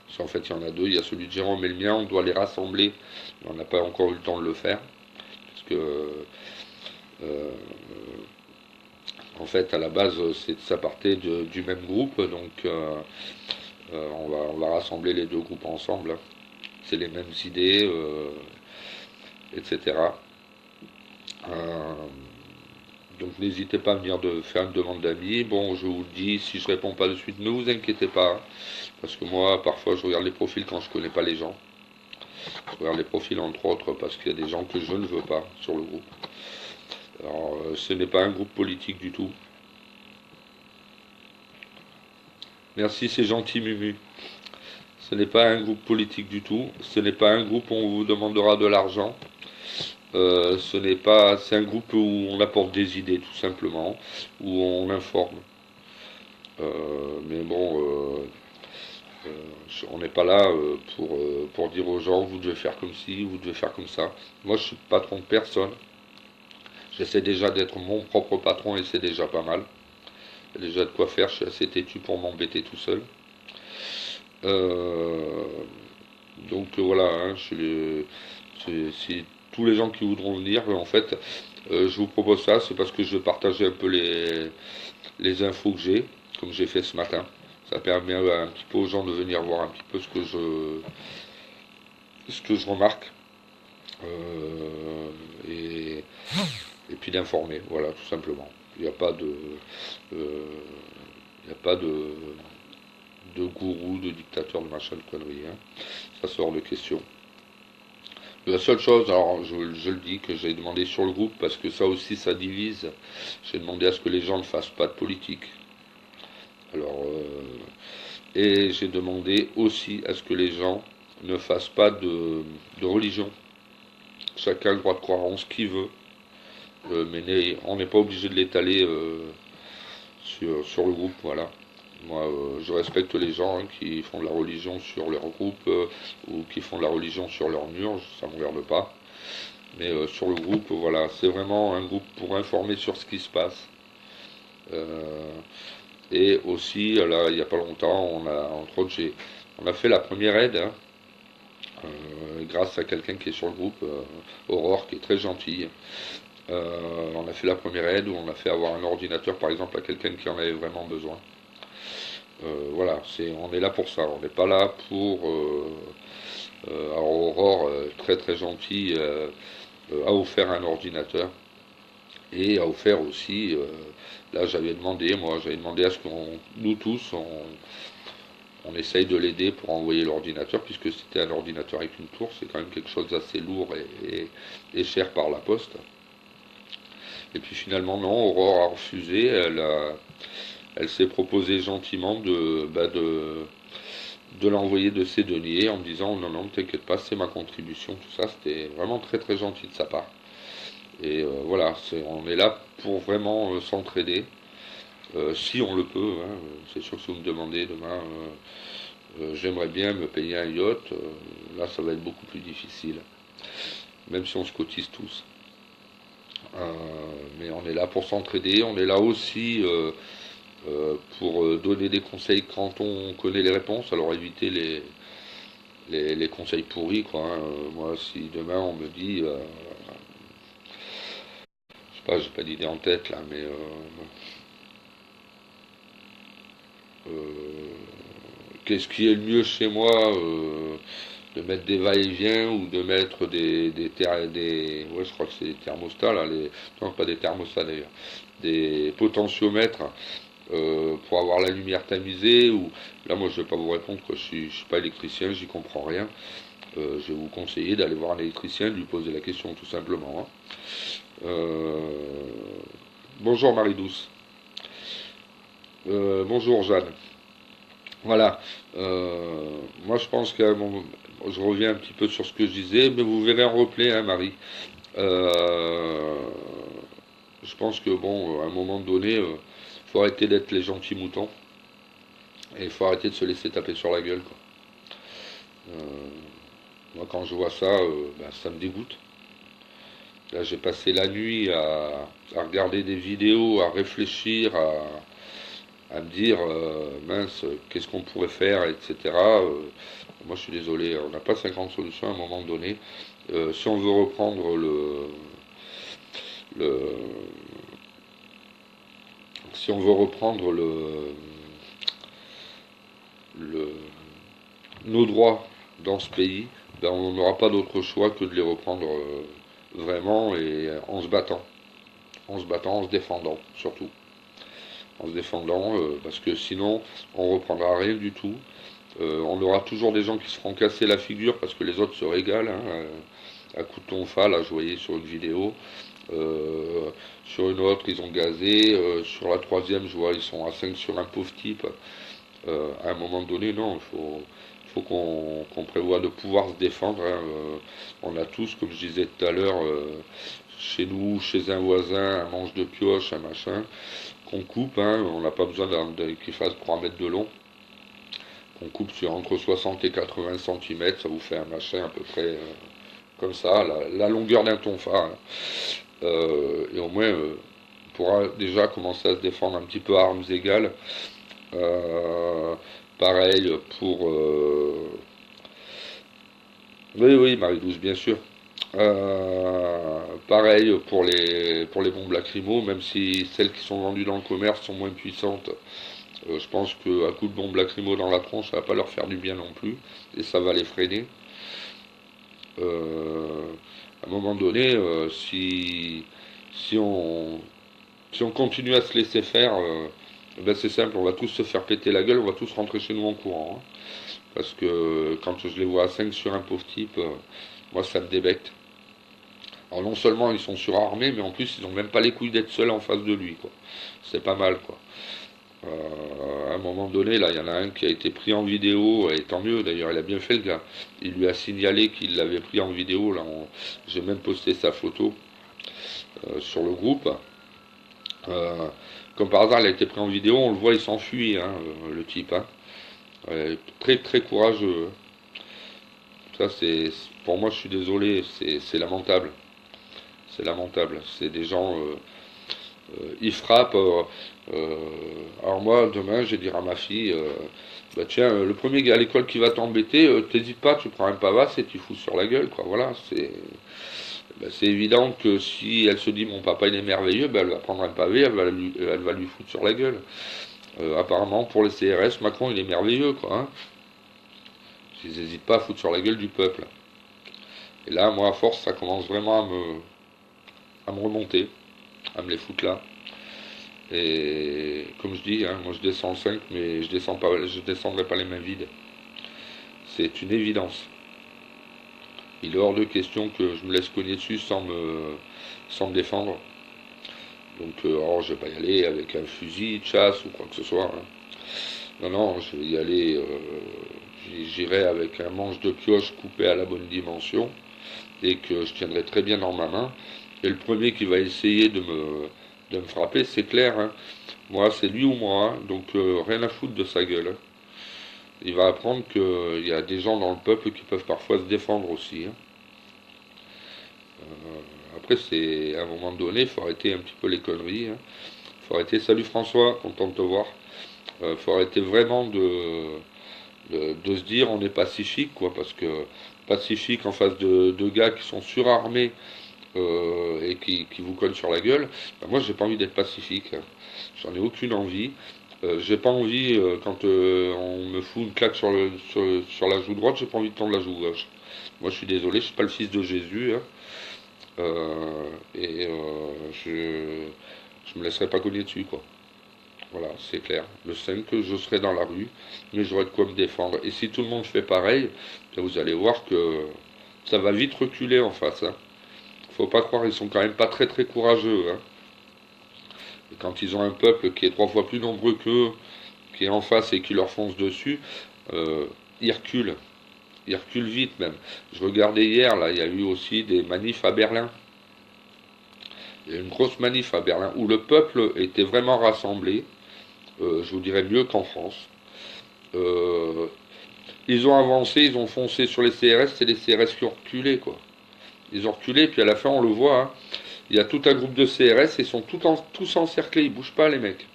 Parce qu'en fait il y en a deux, il y a celui de Jérôme et le mien, on doit les rassembler. On n'a pas encore eu le temps de le faire. Parce que euh, en fait à la base ça partait du même groupe, donc on va rassembler les deux groupes ensemble, hein. C'est les mêmes idées, etc. Euh, donc n'hésitez pas à venir faire une demande d'amis. Bon, je vous le dis, si je réponds pas de suite, ne vous inquiétez pas, hein, parce que moi, parfois, je regarde les profils quand je connais pas les gens. Je regarde les profils entre autres parce qu'il y a des gens que je ne veux pas sur le groupe. Alors, ce n'est pas un groupe politique du tout. Merci, c'est gentil, Mumu. Ce n'est pas un groupe politique du tout. Ce n'est pas un groupe où on vous demandera de l'argent. Ce n'est pas, c'est un groupe où on apporte des idées tout simplement, où on informe. Mais bon, on n'est pas là pour dire aux gens vous devez faire comme ci, vous devez faire comme ça. Moi, je suis patron de personne. J'essaie déjà d'être mon propre patron et c'est déjà pas mal. Il y a déjà de quoi faire. Je suis assez têtu pour m'embêter tout seul. Euh, donc voilà, hein, si tous les gens qui voudront venir, en fait, je vous propose ça, c'est parce que je veux partager un peu les infos que j'ai, comme j'ai fait ce matin. Ça permet un petit peu aux gens de venir voir un petit peu ce que je remarque. euh, et, et puis d'informer, voilà, tout simplement. Il n'y a pas de, euh, il n'y a pas de gourou, de dictateur, de machin, de conneries, hein. Ça sort de question. La seule chose, alors je le dis, que j'ai demandé sur le groupe, parce que ça aussi ça divise, j'ai demandé à ce que les gens ne fassent pas de politique. Alors, et j'ai demandé aussi à ce que les gens ne fassent pas de religion. Chacun a le droit de croire en ce qu'il veut, mais on n'est pas obligé de l'étaler sur le groupe, voilà. Moi, je respecte les gens, hein, qui font de la religion sur leur groupe, ou qui font de la religion sur leur mur, ça ne me regarde pas. Mais sur le groupe, voilà, c'est vraiment un groupe pour informer sur ce qui se passe. Euh, et aussi, là, il n'y a pas longtemps, entre autres, on a fait la première aide, hein, grâce à quelqu'un qui est sur le groupe, Aurore, qui est très gentille. On a fait la première aide où on a fait avoir un ordinateur, par exemple, à quelqu'un qui en avait vraiment besoin. Voilà, on est là pour ça. On n'est pas là pour. Alors Aurore, très très gentille, a offert un ordinateur et a offert aussi. Là, j'avais demandé à ce qu'on, nous tous, on essaye de l'aider pour envoyer l'ordinateur, puisque c'était un ordinateur avec une tour, c'est quand même quelque chose d'assez lourd et cher par la poste. Et puis finalement, non, Aurore a refusé. Elle s'est proposé gentiment de l'envoyer de ses deniers en me disant non, non, ne t'inquiète pas, c'est ma contribution, tout ça. C'était vraiment très très gentil de sa part. Et voilà, on est là pour vraiment s'entraider, si on le peut, hein. C'est sûr que si vous me demandez demain, j'aimerais bien me payer un yacht, là ça va être beaucoup plus difficile, même si on se cotise tous. Mais on est là pour s'entraider, on est là aussi pour donner des conseils quand on connaît les réponses, alors éviter les conseils pourris, quoi, hein. Moi, si demain on me dit, je sais pas, j'ai pas d'idée en tête là, mais qu'est-ce qui est le mieux chez moi, de mettre des va-et-vient ou de mettre ouais, je crois que c'est des thermostats là, non, pas des thermostats d'ailleurs, des potentiomètres, pour avoir la lumière tamisée, ou là moi je vais pas vous répondre que je suis pas électricien, j'y comprends rien. Je vais vous conseiller d'aller voir un électricien, de lui poser la question tout simplement, hein. Bonjour Marie-Douce. Bonjour Jeanne. Voilà. Moi je pense que je reviens un petit peu sur ce que je disais, mais vous verrez en replay, hein, Marie. Euh, je pense que bon, à un moment donné, faut arrêter d'être les gentils moutons. Et il faut arrêter de se laisser taper sur la gueule, quoi. Moi, quand je vois ça, ça me dégoûte. Là, j'ai passé la nuit à regarder des vidéos, à réfléchir, à me dire, mince, qu'est-ce qu'on pourrait faire, etc. Moi, je suis désolé, on n'a pas 50 solutions à un moment donné. Si on veut reprendre le, si on veut reprendre le, nos droits dans ce pays, ben, on n'aura pas d'autre choix que de les reprendre vraiment, et en se battant, en se défendant surtout, en se défendant, parce que sinon on reprendra rien du tout. On aura toujours des gens qui se feront casser la figure parce que les autres se régalent, hein, à coup de tonfa, là je voyais sur une vidéo. Sur une autre ils ont gazé, sur la troisième je vois ils sont à 5 sur un pauvre type. À un moment donné, non, faut qu'on prévoie de pouvoir se défendre, hein. On a tous, comme je disais tout à l'heure, chez nous, chez un voisin, un manche de pioche, un machin, qu'on coupe, hein. On n'a pas besoin qu'il fasse 3 mètres de long. Qu'on coupe sur entre 60 et 80 centimètres, ça vous fait un machin à peu près comme ça, la longueur d'un tonfa, hein. Et au moins, on pourra déjà commencer à se défendre un petit peu à armes égales. Euh, Pareil pour. Oui, oui, Marie-Douce, bien sûr. Pareil pour les bombes lacrymo, même si celles qui sont vendues dans le commerce sont moins puissantes. Je pense qu'à coup de bombe lacrymo dans la tronche, ça va pas leur faire du bien non plus, et ça va les freiner. À un moment donné, si on, si on continue à se laisser faire, ben c'est simple, on va tous se faire péter la gueule, on va tous rentrer chez nous en courant, hein. Parce que quand je les vois à 5 sur un pauvre type, moi ça me débecte. Alors non seulement ils sont surarmés, mais en plus ils ont même pas les couilles d'être seuls en face de lui, quoi. C'est pas mal, quoi. À un moment donné, là, il y en a un qui a été pris en vidéo, et tant mieux d'ailleurs, il a bien fait le gars. Il lui a signalé qu'il l'avait pris en vidéo, là, j'ai même posté sa photo sur le groupe. Euh, Comme par hasard, il a été pris en vidéo, on le voit, il s'enfuit, hein, le type, hein. Très très courageux, hein. Ça, pour moi, je suis désolé, c'est lamentable. C'est lamentable. C'est des gens, ils frappent. Euh, alors moi, demain, je vais dire à ma fille, bah tiens, le premier gars à l'école qui va t'embêter, t'hésites pas, tu prends un pavasse et tu fous sur la gueule, quoi. Voilà, c'est évident que si elle se dit mon papa il est merveilleux, ben elle va prendre un pavé, elle va lui foutre sur la gueule. Apparemment, pour les CRS, Macron il est merveilleux, quoi, hein. Ils n'hésitent pas à foutre sur la gueule du peuple. Et là, moi, à force, ça commence vraiment à me remonter, à me les foutre là. Et comme je dis, hein, moi je descends le 5, mais je descendrai pas les mains vides. C'est une évidence. Il est hors de question que je me laisse cogner dessus sans me défendre. Donc, alors, je vais pas y aller avec un fusil de chasse ou quoi que ce soit, hein. Non, non, je vais y aller. J'irai avec un manche de pioche coupé à la bonne dimension et que je tiendrai très bien dans ma main. Et le premier qui va essayer de me frapper, c'est clair, hein. Moi, c'est lui ou moi, hein. Donc rien à foutre de sa gueule, hein. Il va apprendre qu'il y a des gens dans le peuple qui peuvent parfois se défendre aussi, hein. Après, c'est à un moment donné, il faut arrêter un petit peu les conneries, hein. Faut arrêter. Salut François, content de te voir. Faut arrêter vraiment de se dire on est pacifique, quoi, parce que pacifique en face de gars qui sont surarmés et qui vous cognent sur la gueule, ben moi j'ai pas envie d'être pacifique, hein. J'en ai aucune envie. J'ai pas envie, quand on me fout une claque sur la joue droite, j'ai pas envie de tendre la joue gauche. Moi je suis désolé, je suis pas le fils de Jésus, hein. Et je me laisserai pas cogner dessus, quoi. Voilà, c'est clair. Le 5, je serai dans la rue, mais j'aurai de quoi me défendre. Et si tout le monde fait pareil, ben vous allez voir que ça va vite reculer en face, hein. Faut pas croire, ils sont quand même pas très très courageux, hein. Et quand ils ont un peuple qui est 3 fois plus nombreux qu'eux, qui est en face et qui leur fonce dessus, euh, ils reculent. Ils reculent vite même. Je regardais hier, là, il y a eu aussi des manifs à Berlin. Il y a eu une grosse manif à Berlin où le peuple était vraiment rassemblé. Je vous dirais mieux qu'en France. Euh, Ils ont avancé, ils ont foncé sur les CRS, c'est les CRS qui ont reculé, quoi. Ils ont reculé, puis à la fin, on le voit, hein. Il y a tout un groupe de CRS, ils sont tous encerclés, ils bougent pas, les mecs.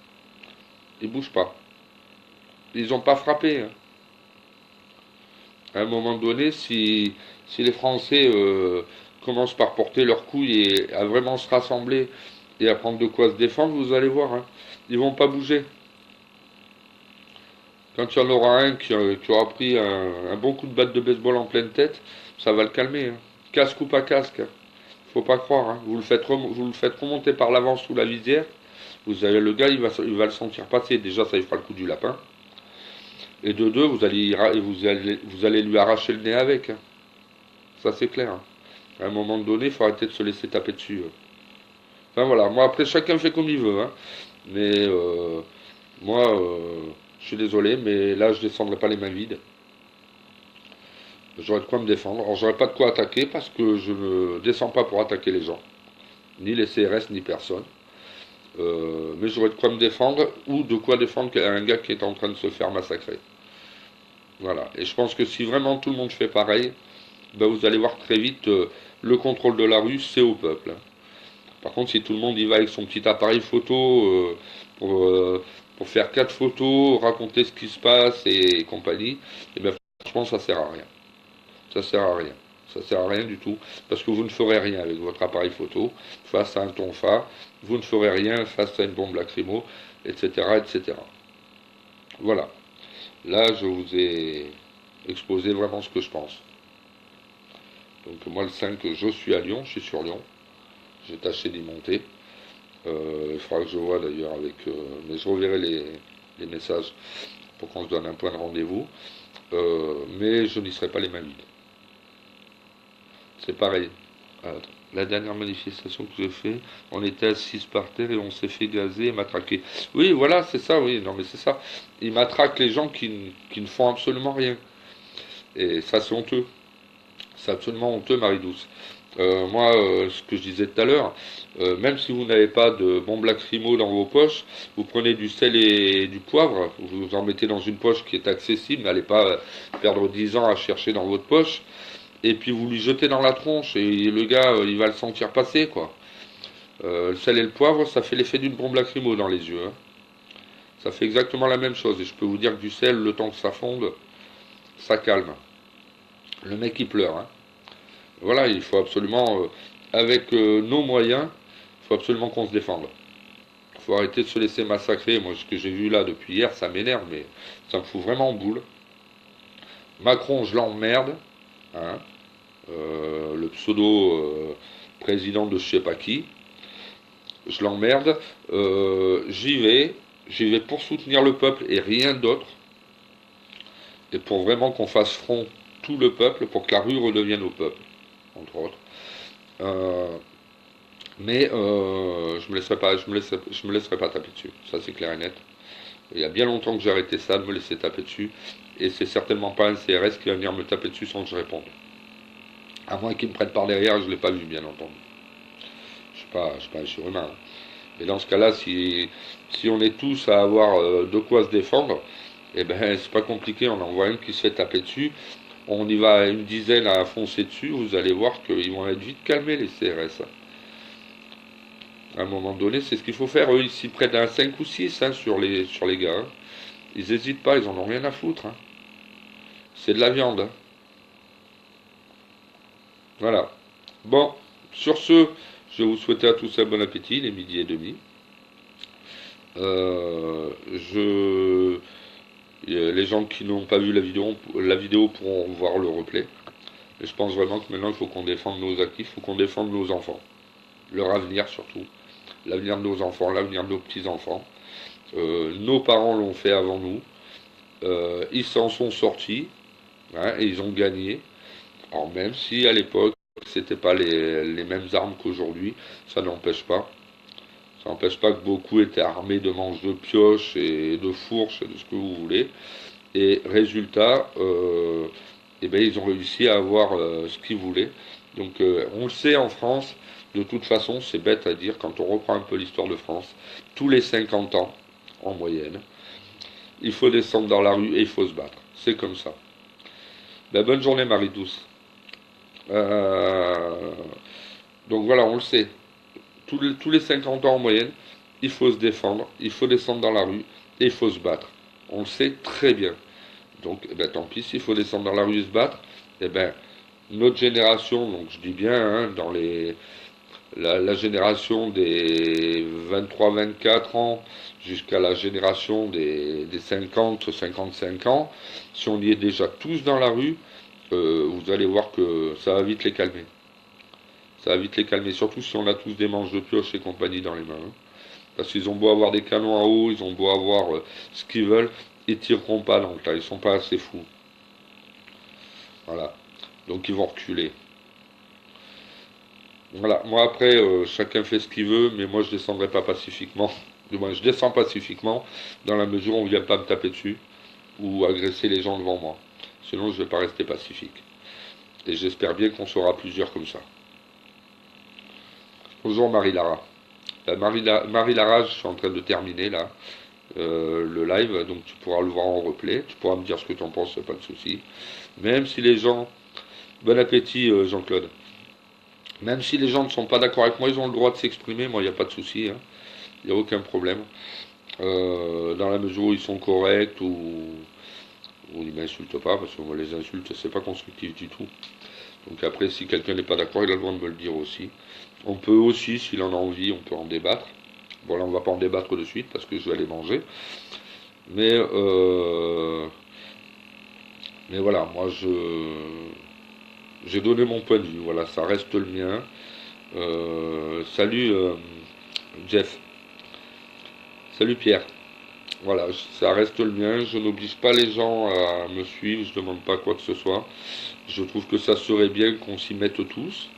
Ils bougent pas. Ils ont pas frappé, hein. À un moment donné, si les Français commencent par porter leurs couilles et à vraiment se rassembler et à prendre de quoi se défendre, vous allez voir, hein. Ils vont pas bouger. Quand il y en aura un qui aura pris un bon coup de batte de baseball en pleine tête, ça va le calmer, hein. Casque ou pas casque, hein. Faut pas croire, hein. Vous le faites remonter par l'avant sous la visière, vous avez le gars, il va le sentir passer. Déjà, ça lui fera le coup du lapin. Et de deux, vous allez lui arracher le nez avec, hein. Ça, c'est clair, hein. À un moment donné, il faut arrêter de se laisser taper dessus, hein. Enfin voilà, moi après, chacun fait comme il veut, hein. Mais moi, je suis désolé, mais là, je descendrai pas les mains vides. J'aurais de quoi me défendre. Alors, j'aurais pas de quoi attaquer parce que je ne descends pas pour attaquer les gens, ni les CRS, ni personne. Mais j'aurais de quoi me défendre ou de quoi défendre un gars qui est en train de se faire massacrer. Voilà. Et je pense que si vraiment tout le monde fait pareil, ben vous allez voir très vite le contrôle de la rue, c'est au peuple, hein. Par contre, si tout le monde y va avec son petit appareil photo pour, euh, pour faire 4 photos, raconter ce qui se passe et compagnie, et bien franchement, ça sert à rien. Ça sert à rien. Ça sert à rien du tout, parce que vous ne ferez rien avec votre appareil photo face à un tonfa, vous ne ferez rien face à une bombe lacrymo, etc., etc. Voilà. Là, je vous ai exposé vraiment ce que je pense. Donc moi, le 5, je suis à Lyon, je suis sur Lyon. J'ai tâché d'y monter. Il faudra que je vois d'ailleurs avec... mais je reverrai les messages pour qu'on se donne un point de rendez-vous. Mais je n'y serai pas les mains vides. C'est pareil. La dernière manifestation que j'ai fait, on était assis par terre et on s'est fait gazer et matraquer. Oui, voilà, c'est ça, oui, non mais c'est ça. Ils matraquent les gens qui ne font absolument rien. Et ça, c'est honteux. C'est absolument honteux, Marie-Douce. Moi, ce que je disais tout à l'heure, même si vous n'avez pas de bombes lacrymo dans vos poches, vous prenez du sel et du poivre, vous en mettez dans une poche qui est accessible, n'allez pas perdre 10 ans à chercher dans votre poche, et puis vous lui jetez dans la tronche, et le gars, il va le sentir passer, quoi. Le sel et le poivre, ça fait l'effet d'une bombe lacrymo dans les yeux, hein. Ça fait exactement la même chose, et je peux vous dire que du sel, le temps que ça fonde, ça calme. Le mec, il pleure, hein. Voilà, il faut absolument, avec nos moyens, il faut absolument qu'on se défende. Il faut arrêter de se laisser massacrer. Moi, ce que j'ai vu là depuis hier, ça m'énerve, mais ça me fout vraiment en boule. Macron, je l'emmerde, hein, le pseudo président de je sais pas qui, je l'emmerde. J'y vais pour soutenir le peuple et rien d'autre, et pour vraiment qu'on fasse front tout le peuple, pour que la rue redevienne au peuple, entre autres. Euh, Mais je me laisserai pas taper dessus. Ça, c'est clair et net. Il y a bien longtemps que j'ai arrêté ça, de me laisser taper dessus. Et c'est certainement pas un CRS qui va venir me taper dessus sans que je réponde. À moins qu'il me prenne par derrière, je ne l'ai pas vu, bien entendu. Je suis pas un surhumain, hein. Et dans ce cas-là, si on est tous à avoir de quoi se défendre, eh ben, c'est pas compliqué. On en voit un qui se fait taper dessus. On y va une dizaine à foncer dessus. Vous allez voir qu'ils vont être vite calmés, les CRS. À un moment donné, c'est ce qu'il faut faire. Eux, ils s'y prennent à 5 ou 6 hein, sur les gars, hein. Ils n'hésitent pas, ils en ont rien à foutre, hein. C'est de la viande, hein. Voilà. Bon, sur ce, je vais vous souhaiter à tous un bon appétit, les midi et demi. Euh, je, les gens qui n'ont pas vu la vidéo pourront voir le replay. Et je pense vraiment que maintenant, il faut qu'on défende nos acquis, il faut qu'on défende nos enfants. Leur avenir surtout. L'avenir de nos enfants, l'avenir de nos petits-enfants. Nos parents l'ont fait avant nous. Ils s'en sont sortis, hein, et ils ont gagné. Alors même si à l'époque c'était pas les mêmes armes qu'aujourd'hui, ça n'empêche pas. Ça n'empêche pas que beaucoup étaient armés de manches de pioche et de fourches et de ce que vous voulez. Et résultat, eh ben, ils ont réussi à avoir ce qu'ils voulaient. Donc on le sait en France, de toute façon, c'est bête à dire, quand on reprend un peu l'histoire de France, tous les 50 ans, en moyenne, il faut descendre dans la rue et il faut se battre. C'est comme ça. Ben, bonne journée Marie-Douce. Euh, donc voilà, on le sait. Tous les 50 ans en moyenne, il faut se défendre, il faut descendre dans la rue et il faut se battre. On le sait très bien. Donc eh ben, tant pis, s'il faut descendre dans la rue et se battre, eh ben, notre génération, donc je dis bien, hein, la génération des 23-24 ans jusqu'à la génération des 50-55 ans, si on y est déjà tous dans la rue, vous allez voir que ça va vite les calmer. Ça va vite les calmer, surtout si on a tous des manches de pioche et compagnie dans les mains, hein. Parce qu'ils ont beau avoir des canons en haut, ils ont beau avoir ce qu'ils veulent, ils tireront pas dans le tas, ils sont pas assez fous. Voilà. Donc ils vont reculer. Voilà. Moi après, chacun fait ce qu'il veut, mais moi je descendrai pas pacifiquement. Du moins, je descends pacifiquement dans la mesure où on ne vient pas me taper dessus ou agresser les gens devant moi. Sinon, je ne vais pas rester pacifique. Et j'espère bien qu'on sera plusieurs comme ça. Bonjour Marie-Lara. Marie-Lara, je suis en train de terminer là le live, donc tu pourras le voir en replay. Tu pourras me dire ce que tu en penses, pas de souci. Même si les gens... Bon appétit Jean-Claude. Même si les gens ne sont pas d'accord avec moi, ils ont le droit de s'exprimer, moi il n'y a pas de souci, hein. Il n'y a aucun problème. Dans la mesure où ils sont corrects ou ils m'insultent pas, parce que moi les insultes c'est pas constructif du tout. Donc après si quelqu'un n'est pas d'accord, il a le droit de me le dire aussi. On peut aussi, s'il en a envie, on peut en débattre. Bon là on va pas en débattre de suite parce que je vais aller manger. Mais, mais voilà, moi j'ai donné mon point de vue, voilà, ça reste le mien. Salut Jeff, salut Pierre. Voilà, ça reste le mien, je n'oblige pas les gens à me suivre, je ne demande pas quoi que ce soit. Je trouve que ça serait bien qu'on s'y mette tous.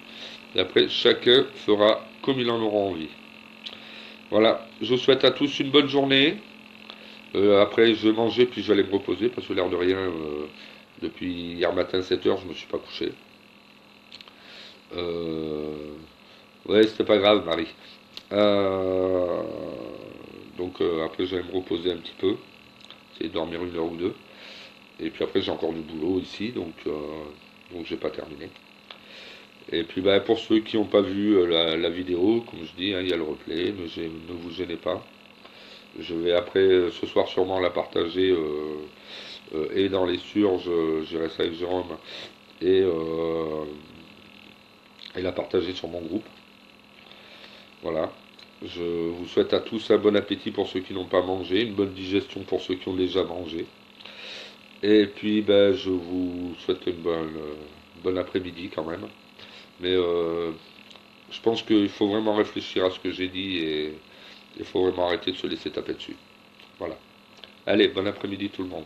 Et après, chacun fera comme il en aura envie. Voilà, je vous souhaite à tous une bonne journée. Après, je vais manger, puis je vais aller me reposer, parce que l'air de rien, depuis hier matin 7 heures, je ne me suis pas couché. Euh, ouais, c'était pas grave, Marie. Euh, donc après, je vais me reposer un petit peu, essayer de dormir 1 heure ou 2. Et puis après, j'ai encore du boulot ici, donc j'ai pas terminé. Et puis bah, pour ceux qui n'ont pas vu la vidéo, comme je dis, hein, il y a le replay, ne vous gênez pas. Je vais après, ce soir sûrement la partager et dans les surges, j'irai ça avec Jérôme, et, euh, et la partager sur mon groupe. Voilà. Je vous souhaite à tous un bon appétit pour ceux qui n'ont pas mangé, une bonne digestion pour ceux qui ont déjà mangé. Et puis ben, je vous souhaite une bonne après-midi quand même. Mais je pense qu'il faut vraiment réfléchir à ce que j'ai dit et il faut vraiment arrêter de se laisser taper dessus. Voilà. Allez, bon après-midi tout le monde.